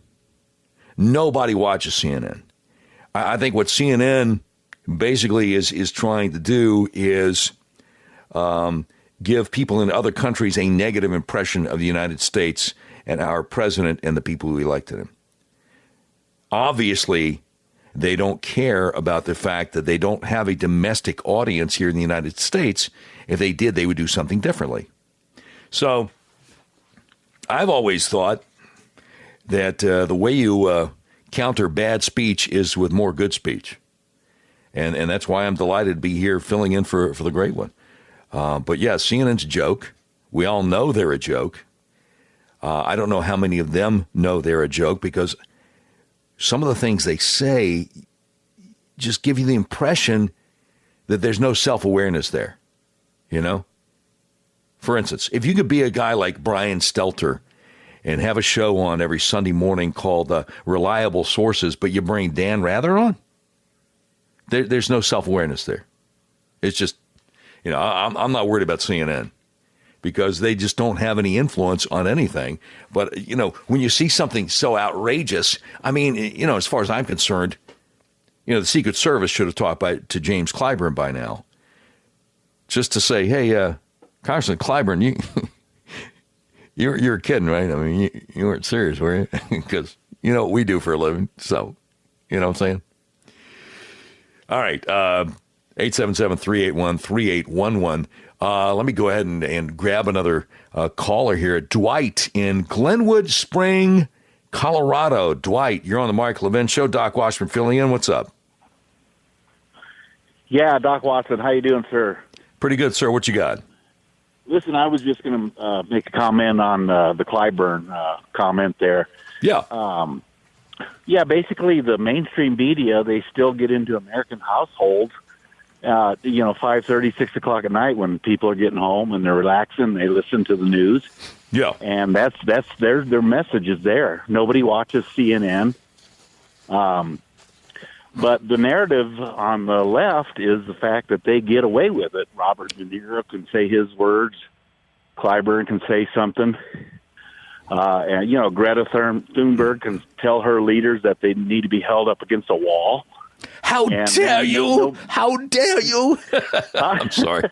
Nobody watches CNN. I think what CNN basically is trying to do is give people in other countries a negative impression of the United States and our president and the people who elected him. Obviously, they don't care about the fact that they don't have a domestic audience here in the United States. If they did, they would do something differently. So I've always thought that the way you counter bad speech is with more good speech. And that's why I'm delighted to be here filling in for the great one. But yeah, CNN's a joke. We all know they're a joke. I don't know how many of them know they're a joke, because some of the things they say just give you the impression that there's no self-awareness there, For instance, if you could be a guy like Brian Stelter and have a show on every Sunday morning called Reliable Sources, but you bring Dan Rather on, there's no self-awareness there. It's just, I'm not worried about CNN because they just don't have any influence on anything. But, when you see something so outrageous, I mean, as far as I'm concerned, the Secret Service should have talked to James Clyburn by now. Just to say, hey, Congressman Clyburn, you're kidding, right? I mean, you weren't serious, were you? Because you know what we do for a living. So, you know what I'm saying? All right. 877-381-3811. Let me go ahead and grab another caller here. Dwight in Glenwood Spring, Colorado. Dwight, you're on the Mark Levin Show. Doc Washburn filling in. What's up? Yeah, Doc Watson. How you doing, sir? Pretty good, sir. What you got? Listen, I was just going to make a comment on the Clyburn comment there. Yeah. Yeah, basically the mainstream media, they still get into American households 5:30, 6 o'clock at night when people are getting home and they're relaxing, they listen to the news. Yeah. And that's their message is there. Nobody watches CNN. But the narrative on the left is the fact that they get away with it. Robert De Niro can say his words. Clyburn can say something. And, Greta Thunberg can tell her leaders that they need to be held up against a wall. How dare you? How dare you? I'm sorry.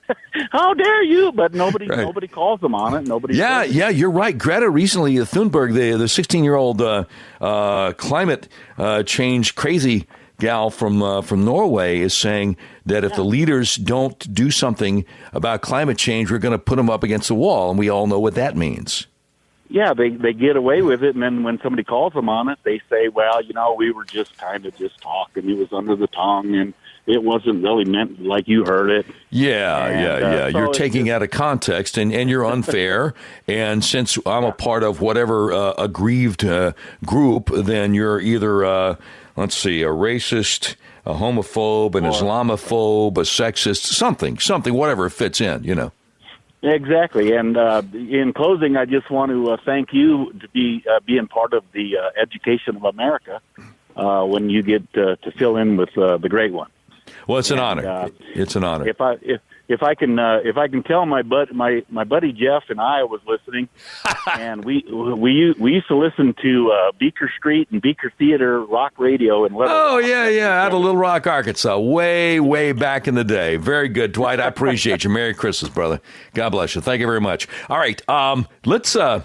How dare you? But nobody calls them on it. Nobody. Yeah, you're right. Greta recently, Thunberg, the 16-year-old climate change crazy gal from Norway, is saying that if the leaders don't do something about climate change, we're going to put them up against the wall, and we all know what that means. Yeah, they get away with it, and then when somebody calls them on it, they say, well, we were just kind of just talking. It was under the tongue, and it wasn't really meant like you heard it. Yeah. You're taking out of context, and you're unfair. And since I'm a part of whatever aggrieved group, then you're either, a racist, a homophobe, an Islamophobe, a sexist, something, whatever fits in, Exactly. And in closing, I just want to thank you to be being part of the education of America when you get to fill in with the great one. Well, it's an honor. It's an honor. If I can tell my buddy Jeff and I was listening, and we used to listen to Beaker Street and Beaker Theater rock radio in Little Rock. Out of Little Rock, Arkansas, way back in the day. Very good, Dwight. I appreciate you. Merry Christmas, brother. God bless you. Thank you very much. All right, let's. I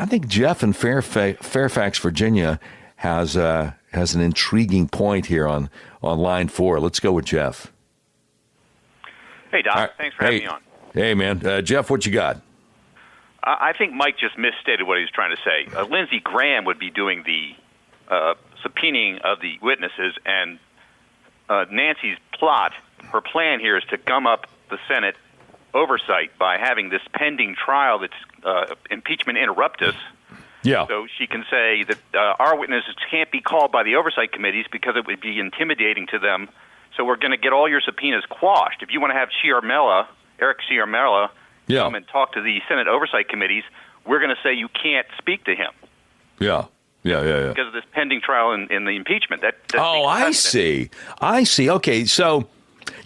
think Jeff in Fairfax, Virginia, has an intriguing point here on line 4. Let's go with Jeff. Hey, Doc. Right. Thanks for having me on. Hey, man. Jeff, what you got? I think Mike just misstated what he was trying to say. Lindsey Graham would be doing the subpoenaing of the witnesses, and Nancy's her plan here is to gum up the Senate oversight by having this pending trial that's impeachment interruptus. Yeah. So she can say that our witnesses can't be called by the oversight committees because it would be intimidating to them. So we're going to get all your subpoenas quashed. If you want to have Eric Ciaramella, come and talk to the Senate oversight committees, we're going to say you can't speak to him. Yeah. Because of this pending trial in the impeachment. I see. Okay, so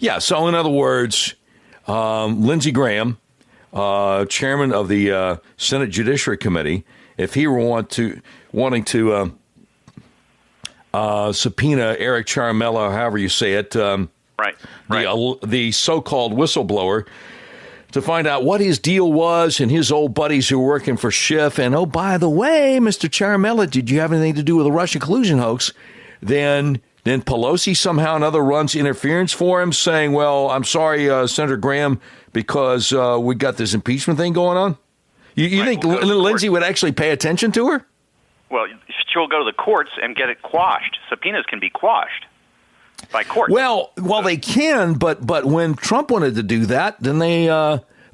in other words, Lindsey Graham, chairman of the Senate Judiciary Committee, if he were wanting to subpoena Eric Ciaramella, however you say it, the so-called whistleblower, to find out what his deal was and his old buddies who were working for Schiff. And, oh, by the way, Mr. Ciaramella, did you have anything to do with the Russian collusion hoax? Then Pelosi somehow or another runs interference for him, saying, well, I'm sorry, Senator Graham, because we got this impeachment thing going on? You think Lindsey would actually pay attention to her? Well, she'll go to the courts and get it quashed. Subpoenas can be quashed by courts. Well, they can, but when Trump wanted to do that, then they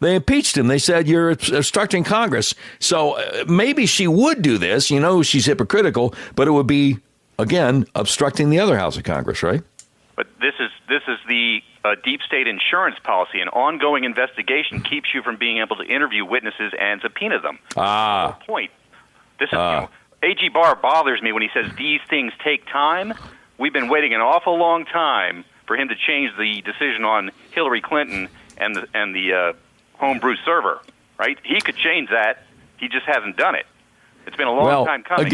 impeached him. They said, you're obstructing Congress. So maybe she would do this. She's hypocritical, but it would be, again, obstructing the other house of Congress, right? But this is the deep state insurance policy. An ongoing investigation keeps you from being able to interview witnesses and subpoena them. That's the point. This is A.G. Barr bothers me when he says these things take time. We've been waiting an awful long time for him to change the decision on Hillary Clinton and the homebrew server. Right? He could change that. He just hasn't done it. It's been a long time coming.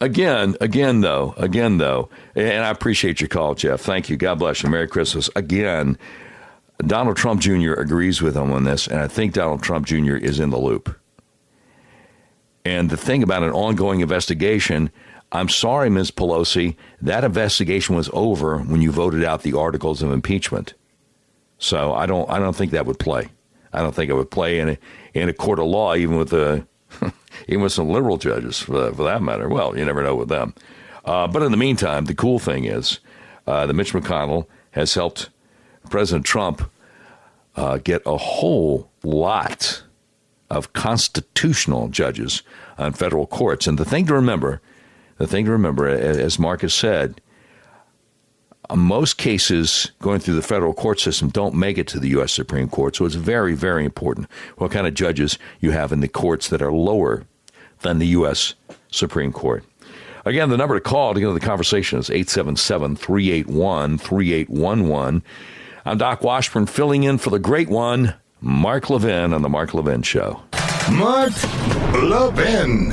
Again, though, and I appreciate your call, Jeff. Thank you. God bless you. Merry Christmas. Again, Donald Trump Jr. agrees with him on this, and I think Donald Trump Jr. is in the loop. And the thing about an ongoing investigation, I'm sorry, Ms. Pelosi, that investigation was over when you voted out the articles of impeachment. So I don't think that would play. I don't think it would play in a court of law, even with some liberal judges, for that matter. Well, you never know with them. But in the meantime, the cool thing is that Mitch McConnell has helped President Trump get a whole lot of constitutional judges on federal courts. And the thing to remember, as Mark has said, most cases going through the federal court system don't make it to the U.S. Supreme Court. So it's very, very important what kind of judges you have in the courts that are lower than the U.S. Supreme Court. Again, the number to call to get into the conversation is 877-381-3811. I'm Doc Washburn, filling in for the great one, Mark Levin, on The Mark Levin Show. Mark Levin.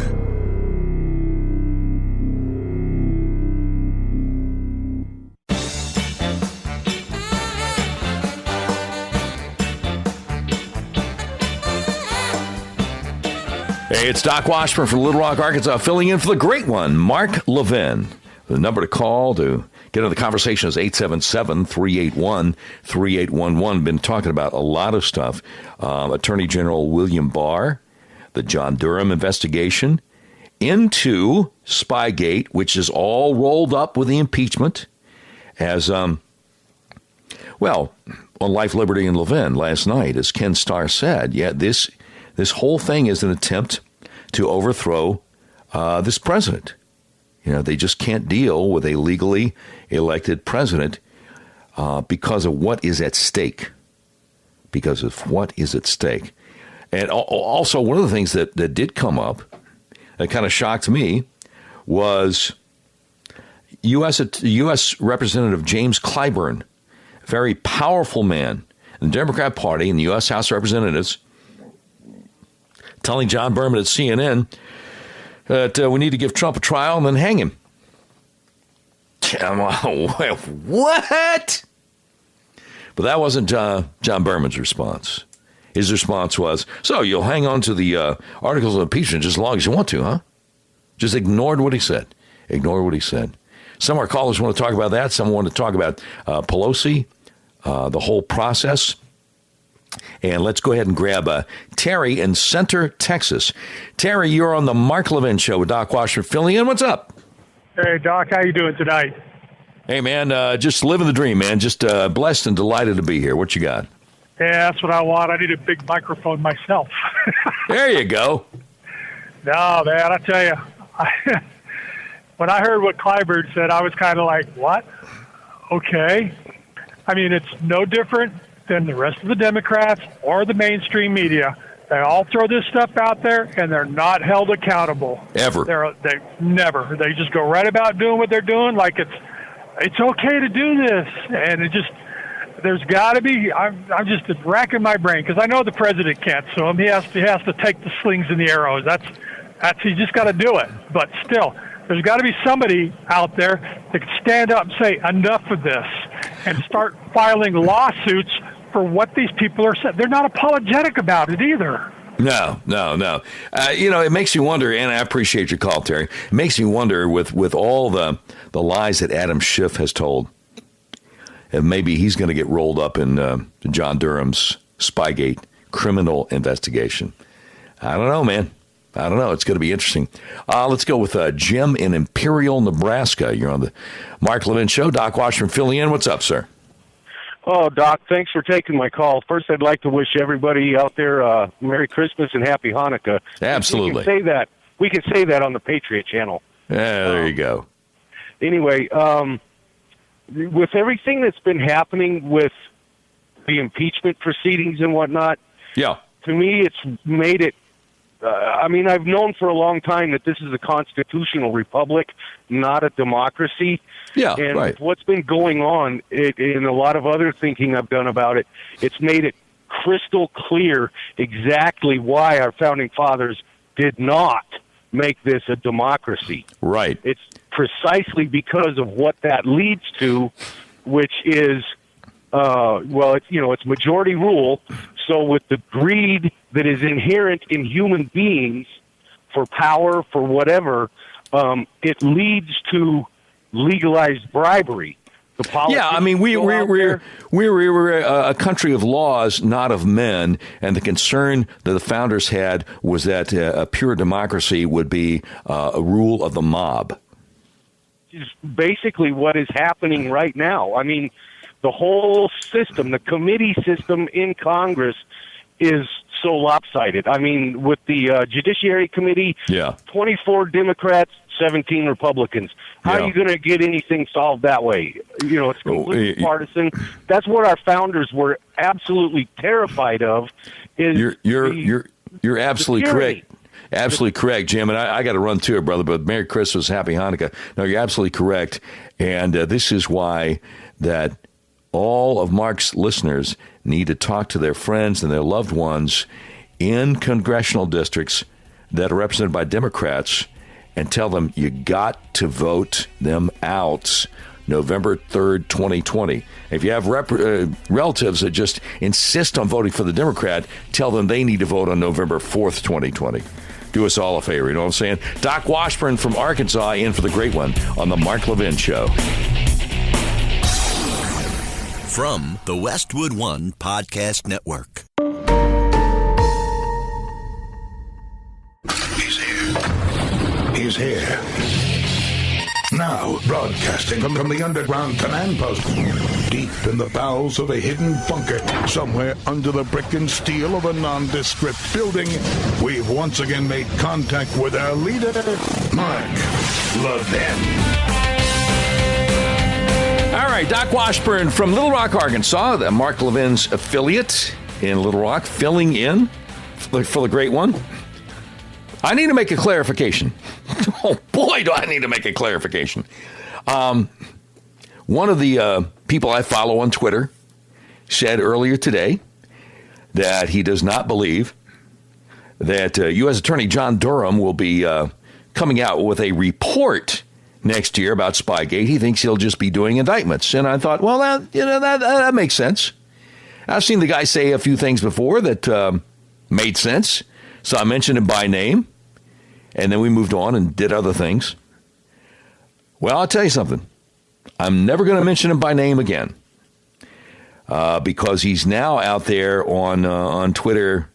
Hey, it's Doc Washburn from Little Rock, Arkansas, filling in for the great one, Mark Levin. The number to call to get into the conversation is 877-381-3811. Been talking about a lot of stuff. Attorney General William Barr, the John Durham investigation, into Spygate, which is all rolled up with the impeachment. As, well, on Life, Liberty, and Levin last night, as Ken Starr said, this whole thing is an attempt to overthrow this president. You know, they just can't deal with a legally elected president because of what is at stake. Because of what is at stake. And also, one of the things that did come up that kind of shocked me was U.S. Representative James Clyburn, a very powerful man in the Democrat Party in the U.S. House of Representatives, telling John Berman at CNN that we need to give Trump a trial and then hang him. What? But that wasn't John Berman's response. His response was, so you'll hang on to the articles of impeachment just as long as you want to, huh? Just ignored what he said. Ignore what he said. Some of our callers want to talk about that. Some want to talk about Pelosi, the whole process. And let's go ahead and grab Terry in Center, Texas. Terry, you're on the Mark Levin Show with Doc Washer filling in. What's up? Hey, Doc. How you doing tonight? Hey, man, just living the dream, man. Just blessed and delighted to be here. What you got? Yeah, that's what I want. I need a big microphone myself. There you go. No, man, I tell you, when I heard what Clyburn said, I was kind of like, what? Okay. I mean, it's no different than the rest of the Democrats or the mainstream media. They all throw this stuff out there, and they're not held accountable. Ever. They never. They just go right about doing what they're doing like it's okay to do this. And it just, there's got to be, I'm just racking my brain, because I know the president can't sue him. He has to take the slings and the arrows. That's he just got to do it. But still, there's got to be somebody out there that can stand up and say, enough of this, and start filing lawsuits for what these people are saying. They're not apologetic about it either. No. It makes you wonder, and I appreciate your call, Terry. It makes me wonder with all the lies that Adam Schiff has told, and maybe he's going to get rolled up in John Durham's Spygate criminal investigation. I don't know, man. I don't know. It's going to be interesting. Let's go with Jim in Imperial, Nebraska. You're on the Mark Levin Show. Doc Washburn filling in. What's up, sir? Oh, Doc, thanks for taking my call. First, I'd like to wish everybody out there Merry Christmas and Happy Hanukkah. Absolutely. We can say that on the Patriot Channel. Yeah, there you go. Anyway, with everything that's been happening with the impeachment proceedings and whatnot, yeah, to me, it's made it. I've known for a long time that this is a constitutional republic, not a democracy. Yeah, and right. What's been going on, in a lot of other thinking I've done about it, it's made it crystal clear exactly why our founding fathers did not make this a democracy. Right. It's precisely because of what that leads to, which is, it's majority rule. So with the greed that is inherent in human beings for power, for whatever, it leads to legalized bribery. Yeah, I mean, we're a country of laws, not of men, and the concern that the founders had was that a pure democracy would be a rule of the mob. Is basically what is happening right now. I mean, the whole system, the committee system in Congress, is so lopsided. I mean, with the Judiciary Committee, 24 Democrats, 17 Republicans. How are you going to get anything solved that way? You know, it's completely partisan. That's what our founders were absolutely terrified of. Is you're absolutely correct. Absolutely correct, Jim. And I got to run to it, brother. But Merry Christmas, Happy Hanukkah. No, you're absolutely correct. And this is why that all of Mark's listeners need to talk to their friends and their loved ones in congressional districts that are represented by Democrats and tell them you got to vote them out November 3rd, 2020. If you have relatives that just insist on voting for the Democrat, tell them they need to vote on November 4th, 2020. Do us all a favor, you know what I'm saying? Doc Washburn from Arkansas in for the great one on the Mark Levin Show. From the Westwood One Podcast Network. He's here. Now, broadcasting from the underground command post, deep in the bowels of a hidden bunker, somewhere under the brick and steel of a nondescript building, we've once again made contact with our leader, Mark Levin. All right, Doc Washburn from Little Rock, Arkansas, the Mark Levin's affiliate in Little Rock, filling in for the great one. I need to make a clarification. Oh, boy, do I need to make a clarification. One of the people I follow on Twitter said earlier today that he does not believe that U.S. Attorney John Durham will be coming out with a report next year about Spygate. He thinks he'll just be doing indictments. And I thought, well, that makes sense. I've seen the guy say a few things before that made sense. So I mentioned him by name. And then we moved on and did other things. Well, I'll tell you something. I'm never going to mention him by name again. Because he's now out there on Twitter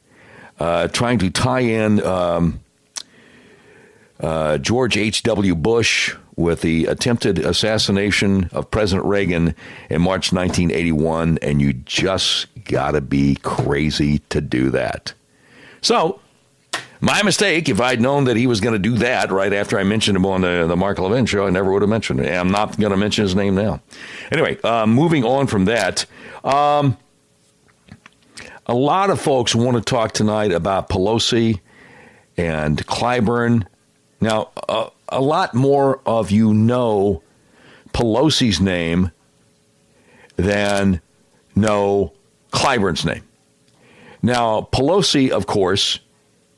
trying to tie in George H.W. Bush with the attempted assassination of President Reagan in March 1981, and you just got to be crazy to do that. So, my mistake. If I'd known that he was going to do that right after I mentioned him on the Mark Levin Show, I never would have mentioned it. I'm not going to mention his name now. Anyway, moving on from that, a lot of folks want to talk tonight about Pelosi and Clyburn. Now, a lot more of you know Pelosi's name than know Clyburn's name. Now, Pelosi, of course,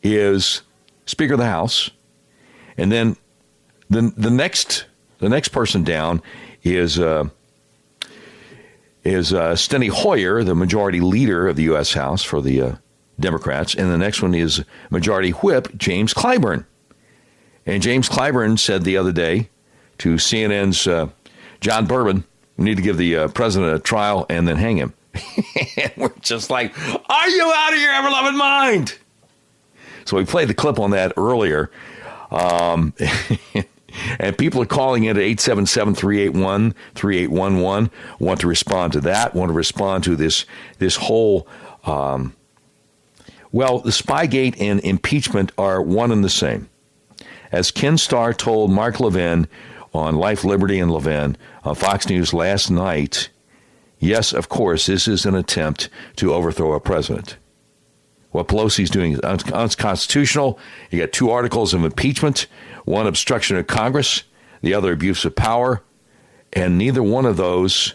is Speaker of the House, and then the next person down is Steny Hoyer, the majority leader of the U.S. House for the Democrats, and the next one is Majority Whip James Clyburn. And James Clyburn said the other day to CNN's John Bourbon, we need to give the president a trial and then hang him. And we're just like, are you out of your ever-loving mind? So we played the clip on that earlier. And people are calling in at 877-381-3811, want to respond to that, want to respond to this whole, the Spygate and impeachment are one and the same. As Ken Starr told Mark Levin on Life, Liberty, and Levin on Fox News last night, yes, of course, this is an attempt to overthrow a president. What Pelosi's doing is unconstitutional. You got two articles of impeachment, one obstruction of Congress, the other abuse of power, and neither one of those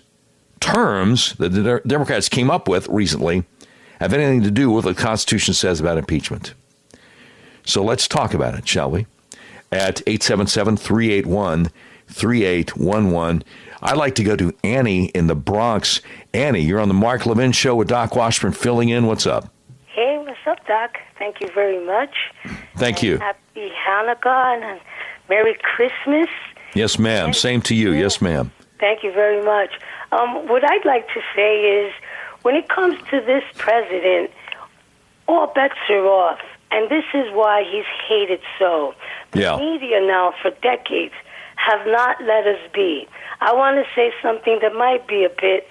terms that the Democrats came up with recently have anything to do with what the Constitution says about impeachment. So let's talk about it, shall we? At 877-381-3811. I'd like to go to Annie in the Bronx. Annie, you're on the Mark Levin Show with Doc Washburn filling in. What's up? Hey, what's up, Doc? Thank you very much. Thank you. Happy Hanukkah and Merry Christmas. Yes, ma'am. Same to you. Yes, ma'am. Thank you very much. What I'd like to say is, when it comes to this president, all bets are off. And this is why he's hated so. The media now, for decades, have not let us be. I want to say something that might be a bit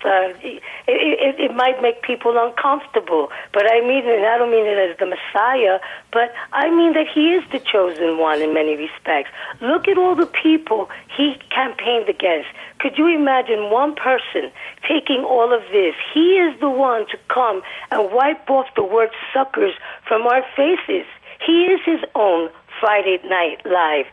it might make people uncomfortable. But I mean, and I don't mean it as the Messiah, but I mean that he is the chosen one in many respects. Look at all the people he campaigned against. Could you imagine one person taking all of this? He is the one to come and wipe off the word suckers from our faces. He is his own Friday Night Live.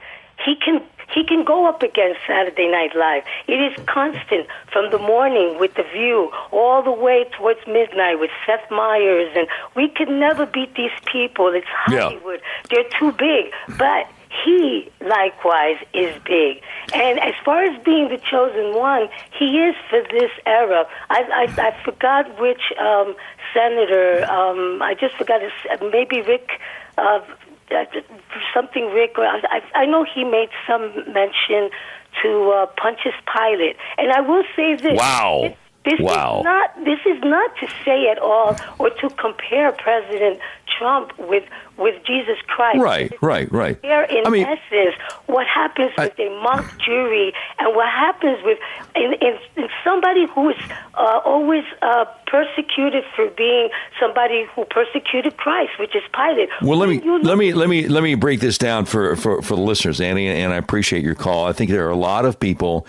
He can go up against Saturday Night Live. It is constant from the morning with The View all the way towards midnight with Seth Meyers. And we could never beat these people. It's Hollywood. Yeah. They're too big. But he, likewise, is big. And as far as being the chosen one, he is for this era. I forgot which senator. I just forgot his, maybe Rick... something Rick, I know he made some mention to Pontius Pilate. And I will say this. Wow. This is not to say at all or to compare President Trump with Jesus Christ. Right. There, in essence, what happens with a mock jury and what happens with in somebody who is always persecuted for being somebody who persecuted Christ, which is Pilate. Well, let me break this down for the listeners, Annie, and I appreciate your call. I think there are a lot of people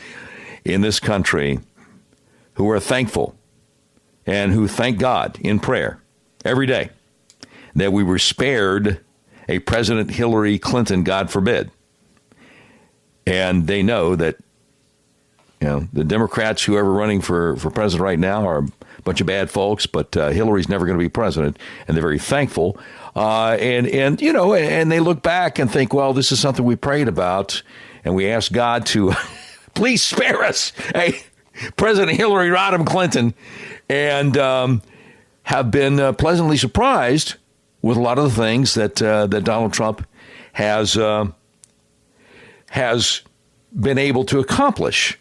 in this country who are thankful and who thank God in prayer every day that we were spared a President Hillary Clinton, God forbid. And they know that, the Democrats, whoever running for president right now, are a bunch of bad folks, but Hillary's never going to be president, and they're very thankful. And they look back and think, well, this is something we prayed about, and we asked God to please spare us. Hey, President Hillary Rodham Clinton, and have been pleasantly surprised with a lot of the things that Donald Trump has been able to accomplish,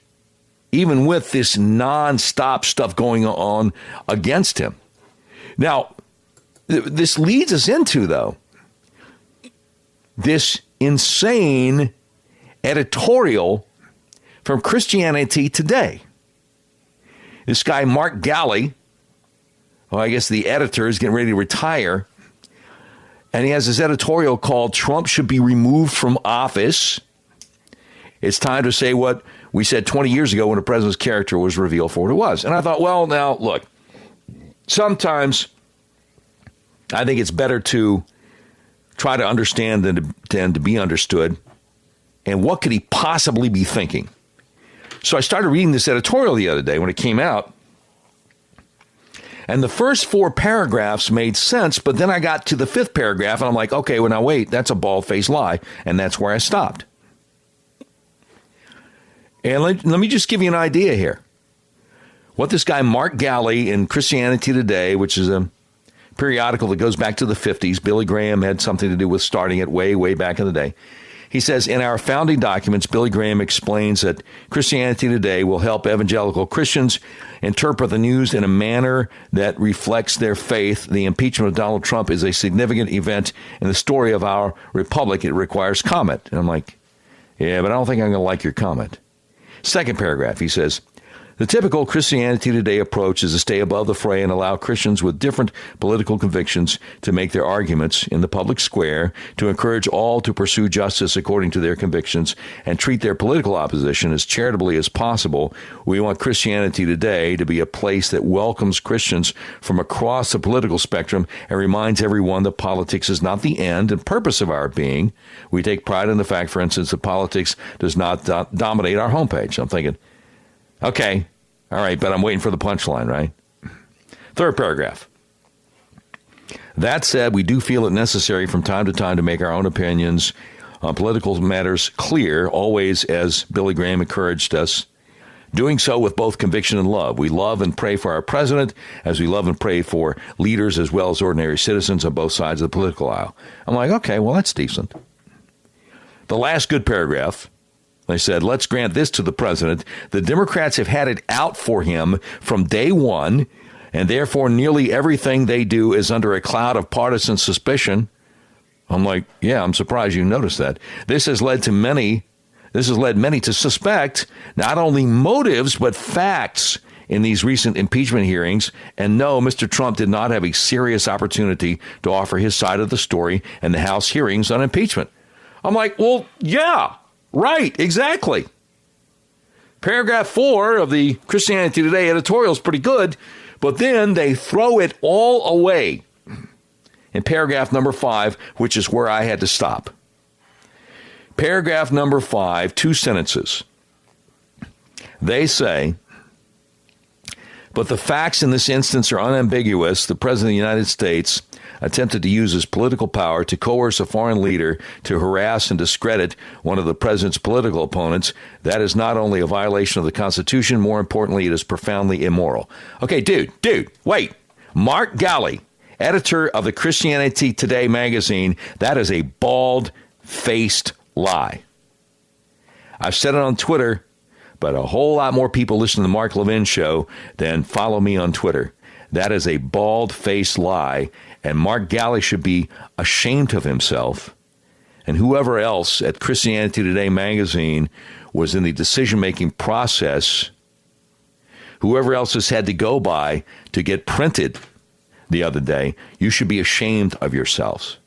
even with this nonstop stuff going on against him. Now, this leads us into, though, this insane editorial from Christianity Today. This guy, Mark Galli, I guess the editor, is getting ready to retire. And he has this editorial called Trump Should Be Removed from Office. It's time to say what we said 20 years ago when the president's character was revealed for what it was. And I thought, well, now, look, sometimes I think it's better to try to understand than to be understood. And what could he possibly be thinking? So I started reading this editorial the other day when it came out. And the first 4 paragraphs made sense, but then I got to the 5th paragraph, and I'm like, okay, well, now wait, that's a bald-faced lie, and that's where I stopped. And let me just give you an idea here. What this guy, Mark Galli, in Christianity Today, which is a periodical that goes back to the 50s, Billy Graham had something to do with starting it way back in the day. He says, in our founding documents, Billy Graham explains that Christianity Today will help evangelical Christians interpret the news in a manner that reflects their faith. The impeachment of Donald Trump is a significant event in the story of our republic. It requires comment. And I'm like, yeah, but I don't think I'm going to like your comment. 2nd paragraph, he says, the typical Christianity Today approach is to stay above the fray and allow Christians with different political convictions to make their arguments in the public square, to encourage all to pursue justice according to their convictions, and treat their political opposition as charitably as possible. We want Christianity Today to be a place that welcomes Christians from across the political spectrum and reminds everyone that politics is not the end and purpose of our being. We take pride in the fact, for instance, that politics does not dominate our homepage. I'm thinking, okay, all right, but I'm waiting for the punchline, right? 3rd paragraph. That said, we do feel it necessary from time to time to make our own opinions on political matters clear, always as Billy Graham encouraged us, doing so with both conviction and love. We love and pray for our president as we love and pray for leaders as well as ordinary citizens on both sides of the political aisle. I'm like, okay, well, that's decent. The last good paragraph. They said, let's grant this to the president. The Democrats have had it out for him from day one, and therefore nearly everything they do is under a cloud of partisan suspicion. I'm like, yeah, I'm surprised you noticed that. This has led many to suspect not only motives, but facts in these recent impeachment hearings. And no, Mr. Trump did not have a serious opportunity to offer his side of the story in the House hearings on impeachment. I'm like, well, yeah, right, exactly. Paragraph 4 of the Christianity Today editorial is pretty good, but then they throw it all away in paragraph number 5, which is where I had to stop. Paragraph number 5, 2 sentences. They say, but the facts in this instance are unambiguous. The President of the United States attempted to use his political power to coerce a foreign leader to harass and discredit one of the president's political opponents. That is not only a violation of the Constitution, more importantly, it is profoundly immoral. Okay, dude, wait. Mark Galli, editor of the Christianity Today magazine, that is a bald-faced lie. I've said it on Twitter, but a whole lot more people listen to the Mark Levin show than follow me on Twitter. That is a bald-faced lie, and Mark Galli should be ashamed of himself. And whoever else at Christianity Today magazine was in the decision-making process, whoever else has had to go by to get printed the other day, you should be ashamed of yourselves.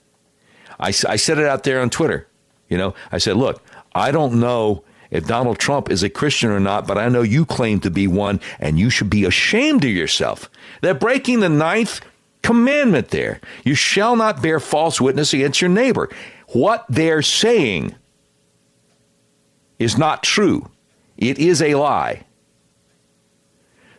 I said it out there on Twitter. I said, look, I don't know if Donald Trump is a Christian or not, but I know you claim to be one, and you should be ashamed of yourself. They're breaking the 9th commandment there. You shall not bear false witness against your neighbor. What they're saying is not true. It is a lie.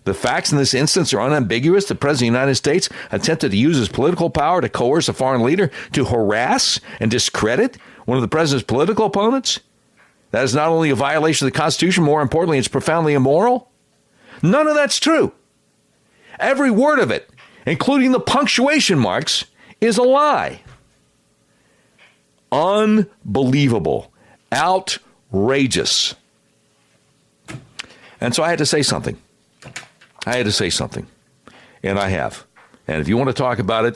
The facts in this instance are unambiguous. The President of the United States attempted to use his political power to coerce a foreign leader to harass and discredit one of the president's political opponents. That is not only a violation of the Constitution, more importantly, it's profoundly immoral. None of that's true. Every word of it, including the punctuation marks, is a lie. Unbelievable. Outrageous. And so I had to say something. And I have. And if you want to talk about it,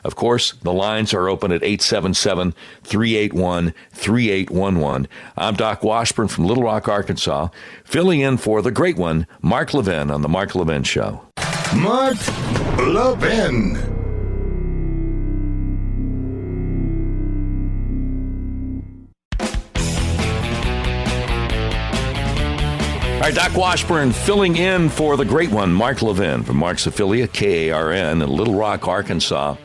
of course, the lines are open at 877-381-3811. I'm Doc Washburn from Little Rock, Arkansas, filling in for the great one, Mark Levin, on The Mark Levin Show. Mark Levin. All right, Doc Washburn filling in for the great one, Mark Levin, from Mark's affiliate, KARN, in Little Rock, Arkansas.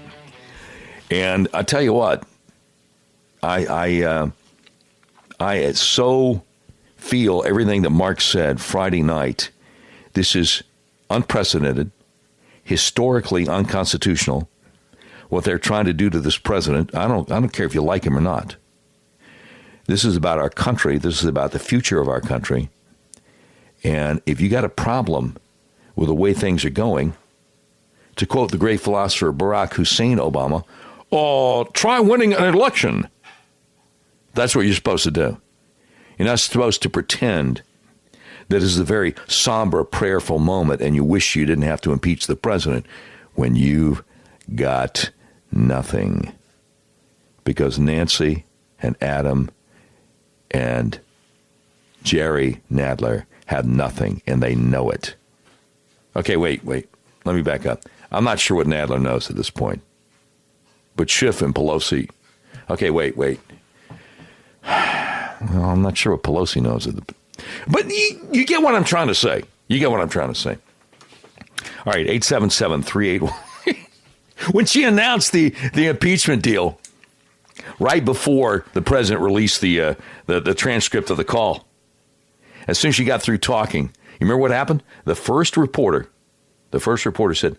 And I tell you what, I so feel everything that Mark said Friday night. This is unprecedented, historically unconstitutional. What they're trying to do to this president, I don't care if you like him or not. This is about our country. This is about the future of our country. And if you got a problem with the way things are going, to quote the great philosopher Barack Hussein Obama, try winning an election. That's what you're supposed to do. You're not supposed to pretend that this is a very somber, prayerful moment and you wish you didn't have to impeach the president when you've got nothing. Because Nancy and Adam and Jerry Nadler have nothing, and they know it. Okay, wait. Let me back up. I'm not sure what Nadler knows at this point. But Schiff and Pelosi. Okay, wait. Well, I'm not sure what Pelosi knows. But you get what I'm trying to say. All right, 877-381. When she announced the impeachment deal, right before the president released the transcript of the call, as soon as she got through talking, you remember what happened? The first reporter said,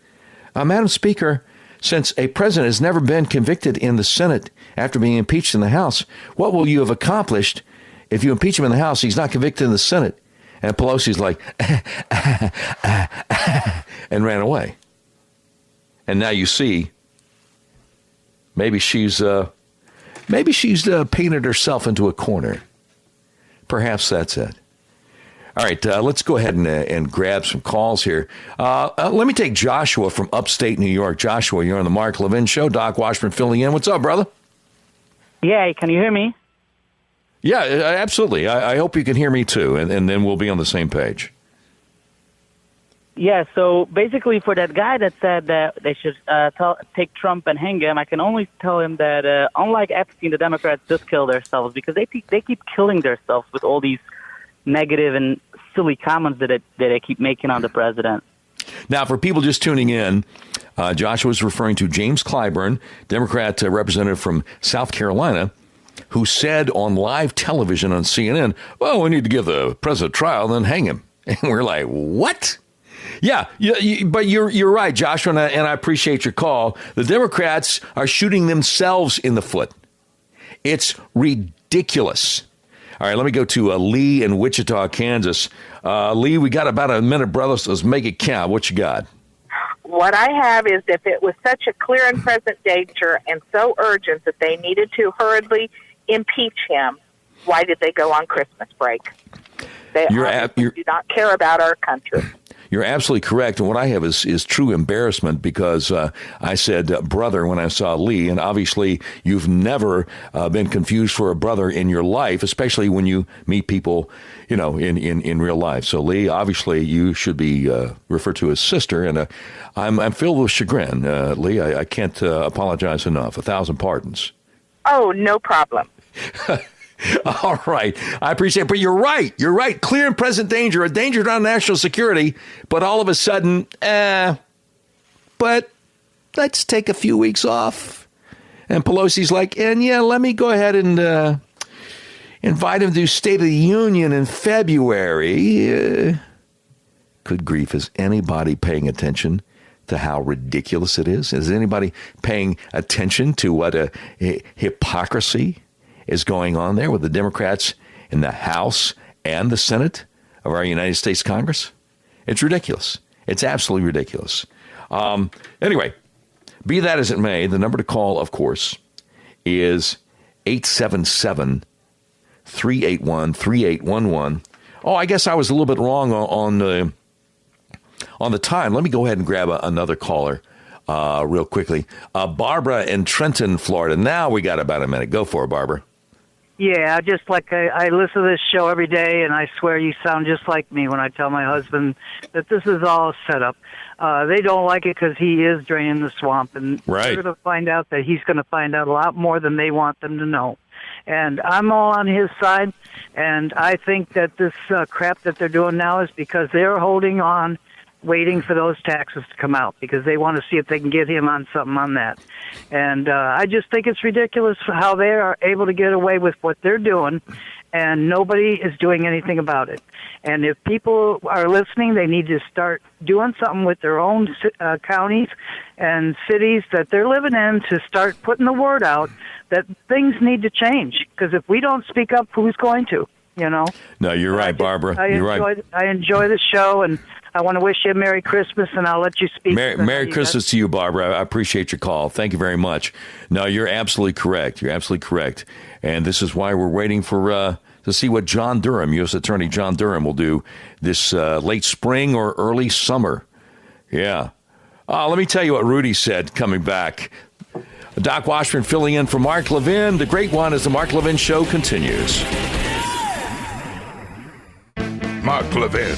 Madam Speaker, since a president has never been convicted in the Senate after being impeached in the House, what will you have accomplished if you impeach him in the House? He's not convicted in the Senate. And Pelosi's like, and ran away. And now you see, maybe she's painted herself into a corner. Perhaps that's it. All right, let's go ahead and grab some calls here. Let me take Joshua from upstate New York. Joshua, you're on the Mark Levin Show. Doc Washburn filling in. What's up, brother? Yeah, can you hear me? Yeah, absolutely. I hope you can hear me, too, and then we'll be on the same page. Yeah, so basically for that guy that said that they should take Trump and hang him, I can only tell him that unlike Epstein, the Democrats just kill themselves because they keep killing themselves with all these negative and silly comments that they keep making on the president. Now, for people just tuning in, Joshua was referring to James Clyburn, Democrat representative from South Carolina, who said on live television on CNN, well, we need to give the president a trial, then hang him. And we're like, what? Yeah, but you're right, Joshua, and I appreciate your call. The Democrats are shooting themselves in the foot. It's ridiculous. All right, let me go to Lee in Wichita, Kansas. Lee, we got about a minute, brother, so let's make it count. What you got? What I have is if it was such a clear and present danger and so urgent that they needed to hurriedly impeach him, why did they go on Christmas break? They do not care about our country. You're absolutely correct. And what I have is true embarrassment because I said brother when I saw Lee. And obviously, you've never been confused for a brother in your life, especially when you meet people, in real life. So, Lee, obviously, you should be referred to as sister. And I'm filled with chagrin. Lee, I can't apologize enough. 1,000 pardons. Oh, no problem. All right. I appreciate it. But you're right. You're right. Clear and present danger, a danger to our national security. But all of a sudden, but let's take a few weeks off. And Pelosi's like, let me go ahead and invite him to State of the Union in February. Good grief. Is anybody paying attention to how ridiculous it is? Is anybody paying attention to what a hypocrisy is going on there with the Democrats in the House and the Senate of our United States Congress? It's ridiculous. It's absolutely ridiculous. Anyway, be that as it may, the number to call, of course, is 877-381-3811. Oh, I guess I was a little bit wrong on the time. Let me go ahead and grab another caller real quickly. Barbara in Trenton, Florida. Now we got about a minute. Go for it, Barbara. Yeah, just like I listen to this show every day, and I swear you sound just like me when I tell my husband that this is all set up. They don't like it because he is draining the swamp, and they're going to find out that he's going to find out a lot more than they want them to know. And I'm all on his side, and I think that this crap that they're doing now is because they're holding on, waiting for those taxes to come out because they want to see if they can get him on something on that. And I just think it's ridiculous how they are able to get away with what they're doing, and nobody is doing anything about it. And if people are listening, they need to start doing something with their own counties and cities that they're living in to start putting the word out that things need to change. Because if we don't speak up, who's going to? No, you're right, Barbara. You're right. I enjoy the show, and I want to wish you a Merry Christmas, and I'll let you speak. Merry Christmas to you, Barbara. I appreciate your call. Thank you very much. No, you're absolutely correct. You're absolutely correct. And this is why we're waiting for to see what John Durham, U.S. Attorney John Durham, will do this late spring or early summer. Yeah. Let me tell you what Rudy said coming back. Doc Washburn filling in for Mark Levin. The great one as the Mark Levin Show continues. Mark Levin,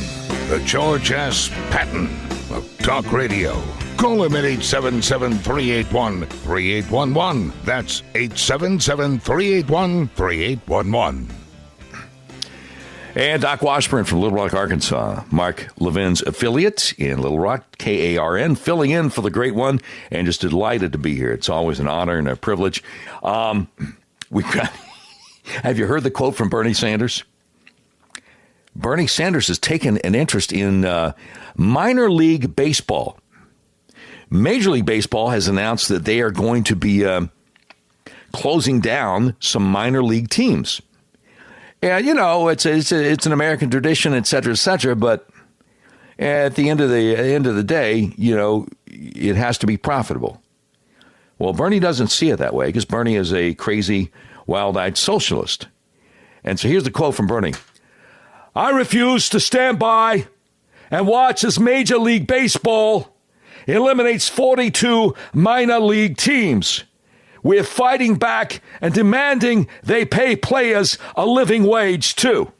the George S. Patton of Talk Radio. Call him at 877-381-3811. That's 877-381-3811. And Doc Washburn from Little Rock, Arkansas, Mark Levin's affiliate in Little Rock, KARN, filling in for the great one, and just delighted to be here. It's always an honor and a privilege. We've got. Have you heard the quote from Bernie Sanders? Bernie Sanders has taken an interest in minor league baseball. Major League Baseball has announced that they are going to be closing down some minor league teams. Yeah, it's an American tradition, et cetera, but at the end of the day, it has to be profitable. Well, Bernie doesn't see it that way because Bernie is a crazy, wild-eyed socialist. And so here's the quote from Bernie. I refuse to stand by and watch as Major League Baseball eliminates 42 minor league teams. We're fighting back and demanding they pay players a living wage, too.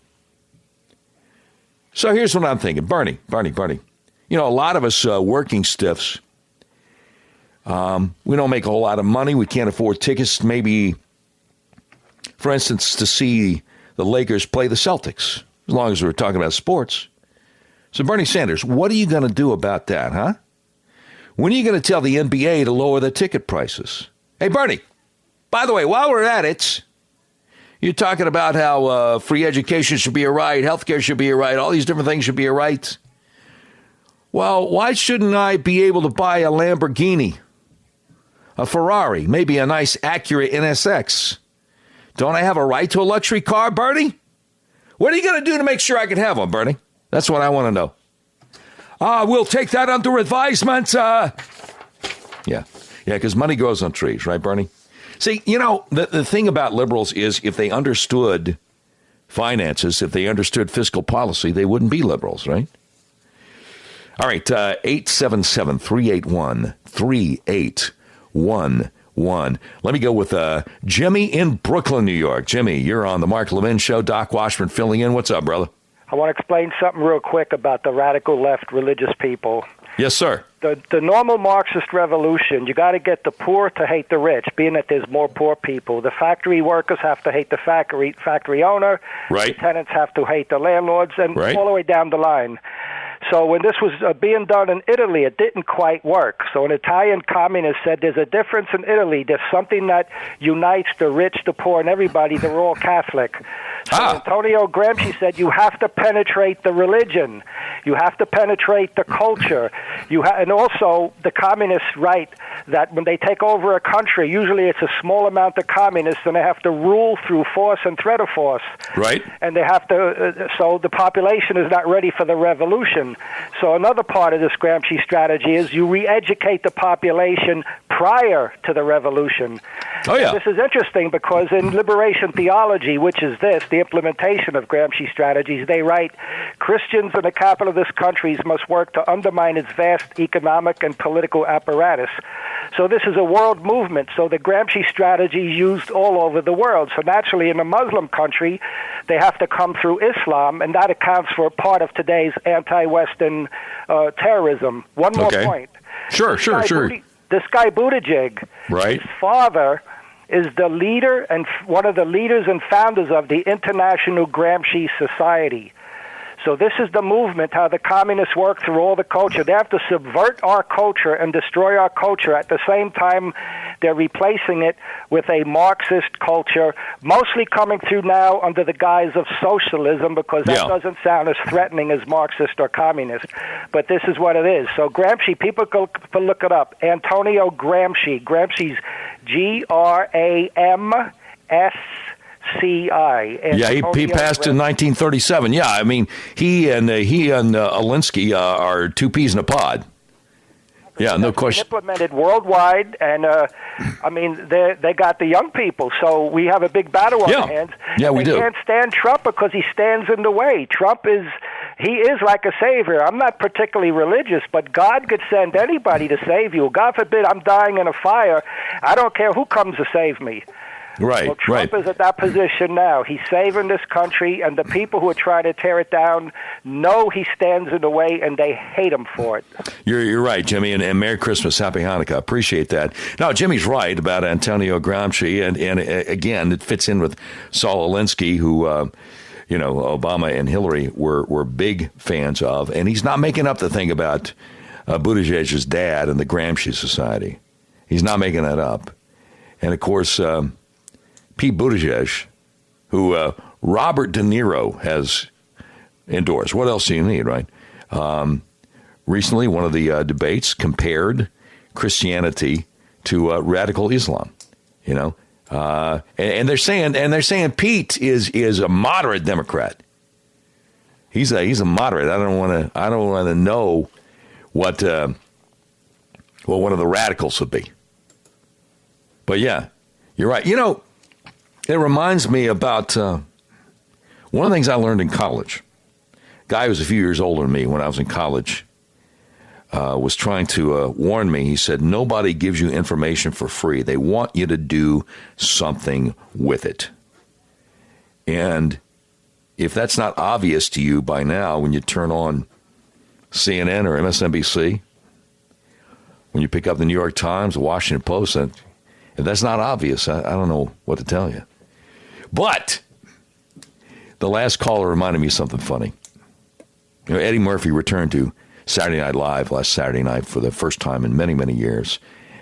So here's what I'm thinking. Bernie, You know, a lot of us working stiffs, we don't make a whole lot of money. We can't afford tickets, maybe, for instance, to see the Lakers play the Celtics, as long as we're talking about sports. So, Bernie Sanders, what are you going to do about that, huh? When are you going to tell the NBA to lower the ticket prices? Hey, Bernie, by the way, while we're at it, you're talking about how free education should be a right, healthcare should be a right, all these different things should be a right. Well, why shouldn't I be able to buy a Lamborghini, a Ferrari, maybe a nice Acura NSX? Don't I have a right to a luxury car, Bernie? What are you going to do to make sure I can have one, Bernie? That's what I want to know. We'll take that under advisement. Yeah, because money grows on trees, right, Bernie? See, you know, the thing about liberals is if they understood finances, if they understood fiscal policy, they wouldn't be liberals, right? All right, 877-381-3811. Let me go with Jimmy in Brooklyn, New York. Jimmy, you're on the Mark Levin Show. Doc Washburn filling in. What's up, brother? I want to explain something real quick about the radical left religious people. Yes, sir. The normal Marxist revolution, you got to get the poor to hate the rich, being that there's more poor people. The factory workers have to hate the factory owner. Right. The tenants have to hate the landlords, and right. all the way down the line. So when this was being done in Italy, it didn't quite work. So an Italian communist said there's a difference in Italy. There's something that unites the rich, the poor, and everybody. They're all Catholic. So Antonio Gramsci said you have to penetrate the religion. You have to penetrate the culture. And also the communists write that when they take over a country, usually it's a small amount of communists, and they have to rule through force and threat of force. Right. And they have to, so the population is not ready for the revolution. So another part of this Gramsci strategy is you re-educate the population prior to the revolution. Oh, yeah. And this is interesting because in liberation theology, which is this, the implementation of Gramsci strategies, they write, Christians in the capital of this country must work to undermine its vast economic and political apparatus. So this is a world movement. So the Gramsci strategy is used all over the world. So naturally, in a Muslim country, they have to come through Islam, and that accounts for part of today's anti-Western terrorism. One more point. Sure. This guy Buttigieg, right. His father is the leader and one of the leaders and founders of the International Gramsci Society. So this is the movement, how the communists work through all the culture. They have to subvert our culture and destroy our culture. At the same time, they're replacing it with a Marxist culture, mostly coming through now under the guise of socialism, because that doesn't sound as threatening as Marxist or communist. But this is what it is. So Gramsci, people go look it up. Antonio Gramsci. Gramsci's G-R-A-M-S-C-I. Yeah, he passed in 1937. Yeah, I mean, he and Alinsky are two peas in a pod. Yeah, no question. Implemented worldwide, and I mean, they got the young people, so we have a big battle on our hands. Yeah, we do. They can't stand Trump because he stands in the way. He is like a savior. I'm not particularly religious, but God could send anybody to save you. God forbid I'm dying in a fire. I don't care who comes to save me. Right, well, Trump is at that position now. He's saving this country, and the people who are trying to tear it down know he stands in the way, and they hate him for it. You're right, Jimmy, and Merry Christmas, Happy Hanukkah. Appreciate that. No, Jimmy's right about Antonio Gramsci, and again, it fits in with Saul Alinsky, who, Obama and Hillary were big fans of, and he's not making up the thing about Buttigieg's dad and the Gramsci Society. He's not making that up. And, of course, Pete Buttigieg, who Robert De Niro has endorsed. What else do you need, right? Recently, one of the debates compared Christianity to radical Islam. And they're saying Pete is a moderate Democrat. He's a moderate. I don't want to know what one of the radicals would be. But yeah, you're right. It reminds me about one of the things I learned in college. A guy who was a few years older than me when I was in college was trying to warn me. He said, nobody gives you information for free. They want you to do something with it. And if that's not obvious to you by now when you turn on CNN or MSNBC, when you pick up the New York Times, the Washington Post, if that's not obvious, I don't know what to tell you. But the last caller reminded me of something funny. Eddie Murphy returned to Saturday Night Live last Saturday night for the first time in many, many years,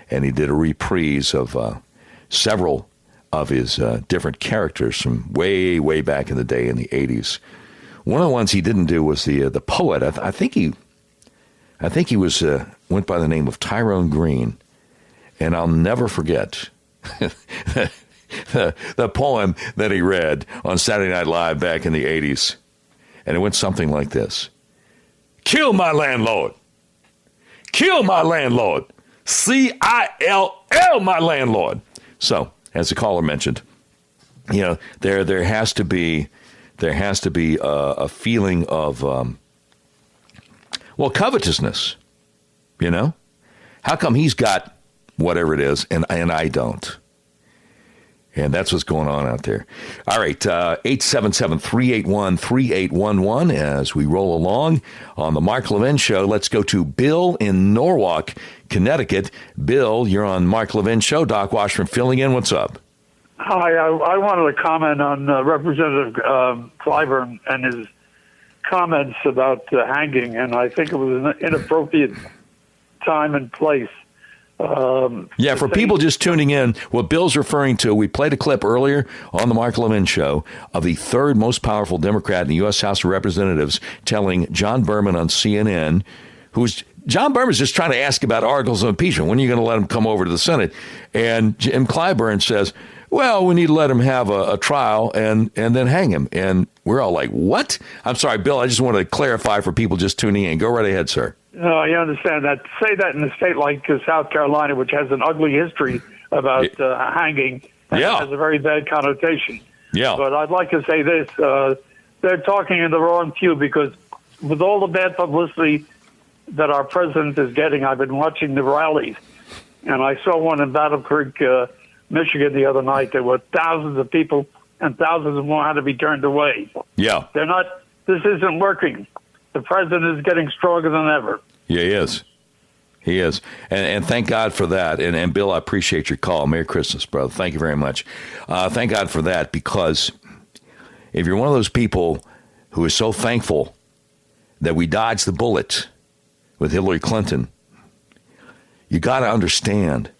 and he did a reprise of several of his different characters from way, way back in the day in the 80s. One of the ones he didn't do was the poet. I think he was went by the name of Tyrone Green, and I'll never forget the poem that he read on Saturday Night Live back in the 80s, and it went something like this: "Kill my landlord, kill my landlord, CILL my landlord." So, as the caller mentioned, there has to be a feeling of covetousness. How come he's got whatever it is and I don't? And that's what's going on out there. All right, 877-381-3811 as we roll along on the Mark Levin Show. Let's go to Bill in Norwalk, Connecticut. Bill, you're on Mark Levin Show. Doc Washburn filling in. What's up? Hi, I wanted to comment on Representative Clyburn and his comments about hanging, and I think it was an inappropriate time and place. For people just tuning in, what Bill's referring to, we played a clip earlier on the Mark Levin Show of the third most powerful Democrat in the U.S. House of Representatives telling John Berman on CNN, John Berman's just trying to ask about articles of impeachment. When are you going to let him come over to the Senate? And Jim Clyburn says, well, we need to let him have a trial and then hang him. And we're all like, what? I'm sorry, Bill, I just want to clarify for people just tuning in. Go right ahead, sir. No, you understand that. Say that in a state like South Carolina, which has an ugly history about hanging, and has a very bad connotation. Yeah. But I'd like to say this. They're talking in the wrong pew because with all the bad publicity that our president is getting, I've been watching the rallies, and I saw one in Battle Creek, Michigan the other night. There were thousands of people, and thousands more had to be turned away. Yeah. This isn't working. The president is getting stronger than ever. Yeah, he is. He is. And thank God for that. And Bill, I appreciate your call. Merry Christmas, brother. Thank you very much. Thank God for that, because if you're one of those people who is so thankful that we dodged the bullet with Hillary Clinton, you got to understand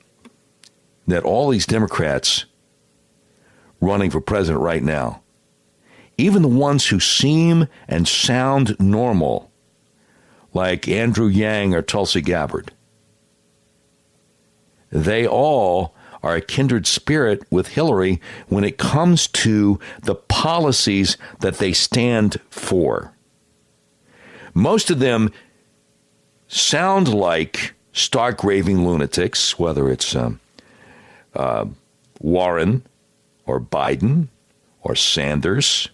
that all these Democrats running for president right now, even the ones who seem and sound normal, like Andrew Yang or Tulsi Gabbard, they all are a kindred spirit with Hillary when it comes to the policies that they stand for. Most of them sound like stark raving lunatics, whether it's Warren or Biden or Sanders.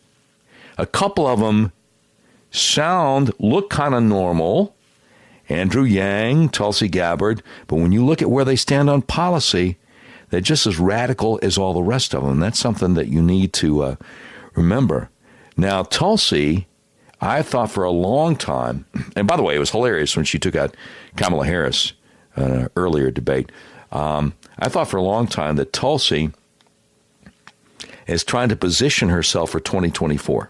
A couple of them look kind of normal, Andrew Yang, Tulsi Gabbard, but when you look at where they stand on policy, they're just as radical as all the rest of them. That's something that you need to remember. Now, Tulsi, I thought for a long time, and by the way, it was hilarious when she took out Kamala Harris in an earlier debate. I thought for a long time that Tulsi is trying to position herself for 2024.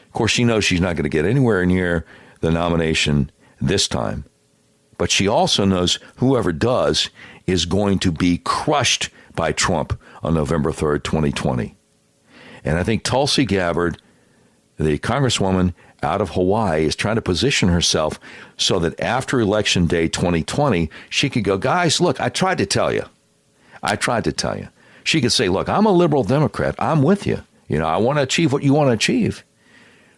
Of course, she knows she's not going to get anywhere near the nomination this time. But she also knows whoever does is going to be crushed by Trump on November 3rd, 2020. And I think Tulsi Gabbard, the congresswoman out of Hawaii, is trying to position herself so that after Election Day 2020, she could go, guys, look, I tried to tell you. She could say, look, I'm a liberal Democrat. I'm with you. I want to achieve what you want to achieve.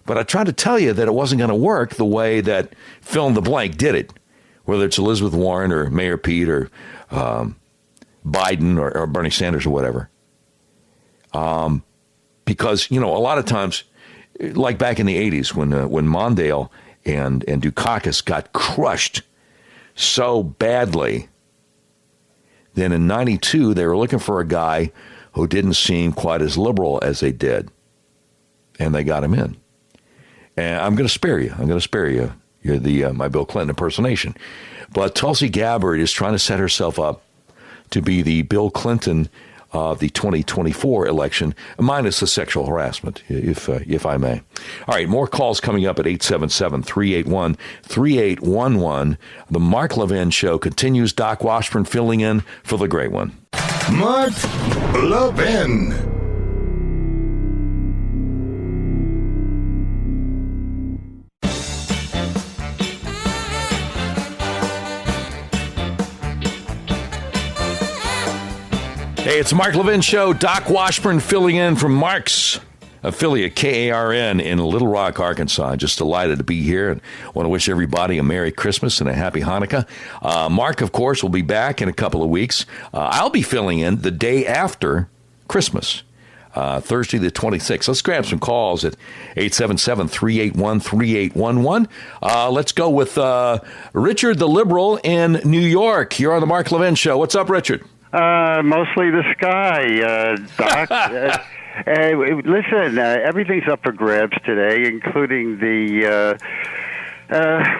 But I tried to tell you that it wasn't going to work the way that fill in the blank did it, whether it's Elizabeth Warren or Mayor Pete or Biden or Bernie Sanders or whatever. Because, a lot of times, like back in the 80s when Mondale and Dukakis got crushed so badly, then in 92, they were looking for a guy who didn't seem quite as liberal as they did. And they got him in. And I'm going to spare you. You're my Bill Clinton impersonation. But Tulsi Gabbard is trying to set herself up to be the Bill Clinton of the 2024 election, minus the sexual harassment, if I may. All right, more calls coming up at 877-381-3811. The Mark Levin Show continues. Doc Washburn filling in for the great one. Mark Levin. Hey, it's the Mark Levin Show. Doc Washburn filling in from Mark's affiliate, KARN, in Little Rock, Arkansas. Just delighted to be here and want to wish everybody a Merry Christmas and a Happy Hanukkah. Mark, of course, will be back in a couple of weeks. I'll be filling in the day after Christmas, Thursday the 26th. Let's grab some calls at 877-381-3811. Let's go with Richard the Liberal in New York. You're on the Mark Levin Show. What's up, Richard? Mostly the sky, Doc. Listen, everything's up for grabs today, including the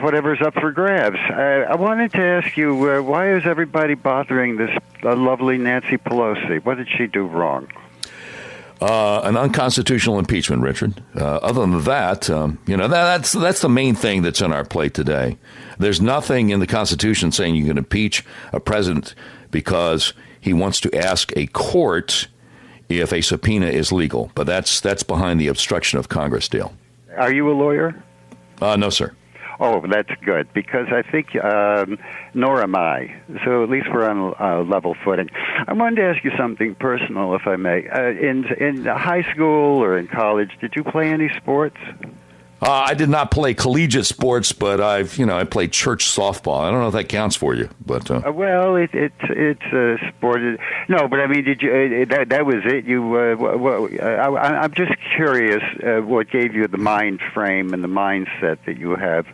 whatever's up for grabs. I wanted to ask you, why is everybody bothering this lovely Nancy Pelosi? What did she do wrong? An unconstitutional impeachment, Richard. Other than that, that's the main thing that's on our plate today. There's nothing in the Constitution saying you can impeach a president because he wants to ask a court if a subpoena is legal. But that's behind the obstruction of Congress deal. Are you a lawyer? No, sir. Oh, that's good, because I think, nor am I. So at least we're on a level footing. I wanted to ask you something personal, if I may. In high school or in college, did you play any sports? I did not play collegiate sports, but I played church softball. I don't know if that counts for you, but well, it's a sport. No, but I mean, did you? That was it. I'm just curious what gave you the mind frame and the mindset that you have.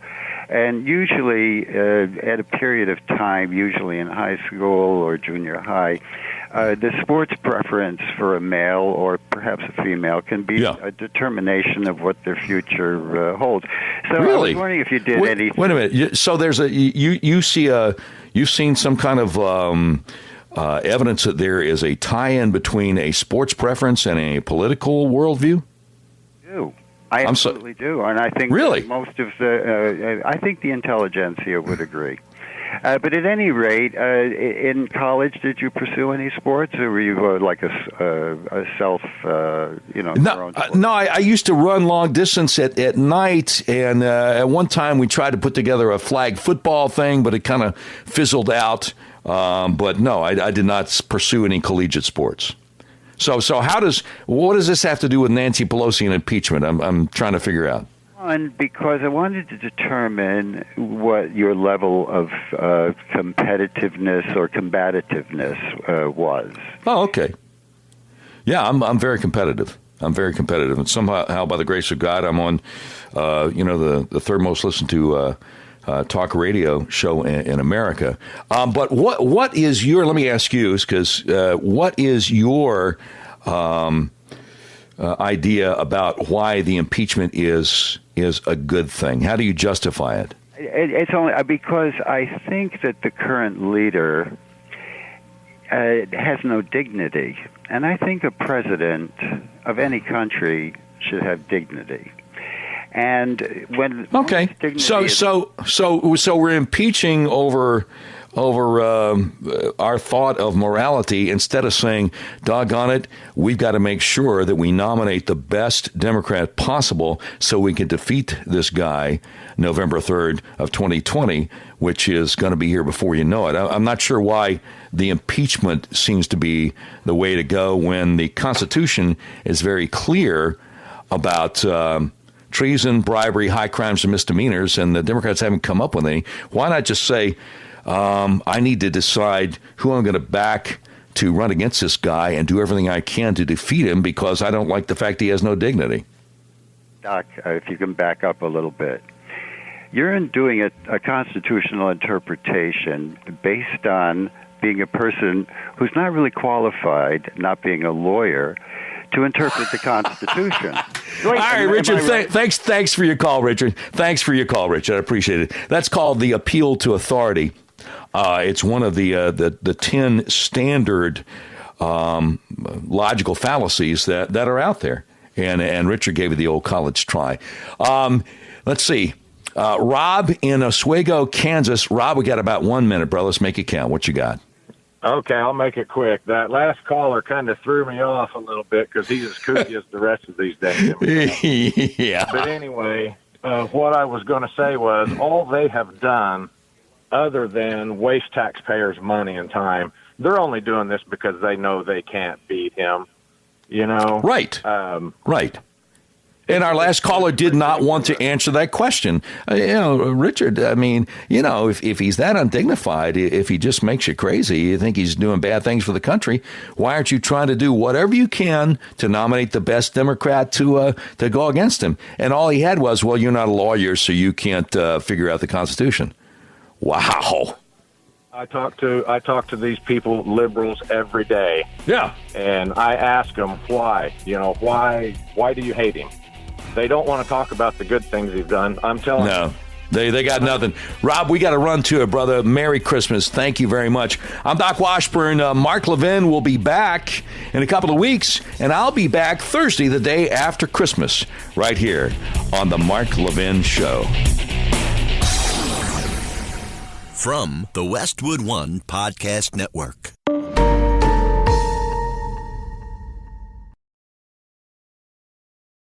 And usually, at a period of time, usually in high school or junior high, the sports preference for a male or perhaps a female can be a determination of what their future holds. So really? I was wondering if you did anything. Wait a minute. So there's you've seen some kind of evidence that there is a tie-in between a sports preference and a political worldview? I absolutely do, and I think really most of I think the intelligentsia would agree. But at any rate, in college, did you pursue any sports, or were you like a self, No, I used to run long distance at night, and at one time we tried to put together a flag football thing, but it kind of fizzled out. But no, I did not pursue any collegiate sports. So what does this have to do with Nancy Pelosi and impeachment? I'm trying to figure out. Because I wanted to determine what your level of competitiveness or combativeness was. Oh, okay. Yeah, I'm very competitive. And somehow, by the grace of God, I'm on, the third most listened to talk radio show in America. But what is your? Let me ask you, because what is your idea about why the impeachment is a good thing? How do you justify it? It's only because I think that the current leader has no dignity, and I think a president of any country should have dignity. And when so we're impeaching over our thought of morality instead of saying, doggone it, we've got to make sure that we nominate the best Democrat possible so we can defeat this guy November 3rd of 2020, which is going to be here before you know it. I'm not sure why the impeachment seems to be the way to go when the Constitution is very clear about treason, bribery, high crimes, and misdemeanors, and the Democrats haven't come up with any. Why not just say, I need to decide who I'm going to back to run against this guy and do everything I can to defeat him because I don't like the fact he has no dignity? Doc, if you can back up a little bit. You're doing a constitutional interpretation based on being a person who's not really qualified, not being a lawyer, to interpret the Constitution. All right, Richard, thanks for your call, Richard. Thanks for your call, Richard. I appreciate it. That's called the appeal to authority. It's one of the 10 standard logical fallacies that are out there. And Richard gave it the old college try. Let's see. Rob in Oswego, Kansas. Rob, we got about 1 minute, bro. Let's make it count. What you got? Okay, I'll make it quick. That last caller kind of threw me off a little bit because he's as kooky as the rest of these days. Yeah. But anyway, what I was going to say was all they have done other than waste taxpayers' money and time, they're only doing this because they know they can't beat him, you know? Right. Right. And our last caller did not want to answer that question. Richard, I mean, if he's that undignified, if he just makes you crazy, you think he's doing bad things for the country, why aren't you trying to do whatever you can to nominate the best Democrat to go against him? And all he had was, well, you're not a lawyer, so you can't figure out the Constitution. Wow. I talk to these people, liberals, every day. Yeah. And I ask them why. Why do you hate him? They don't want to talk about the good things he's done. I'm telling you. No, they got nothing. Rob, we got to run to it, brother. Merry Christmas. Thank you very much. I'm Doc Washburn. Mark Levin will be back in a couple of weeks, and I'll be back Thursday, the day after Christmas, right here on the Mark Levin Show. From the Westwood One Podcast Network.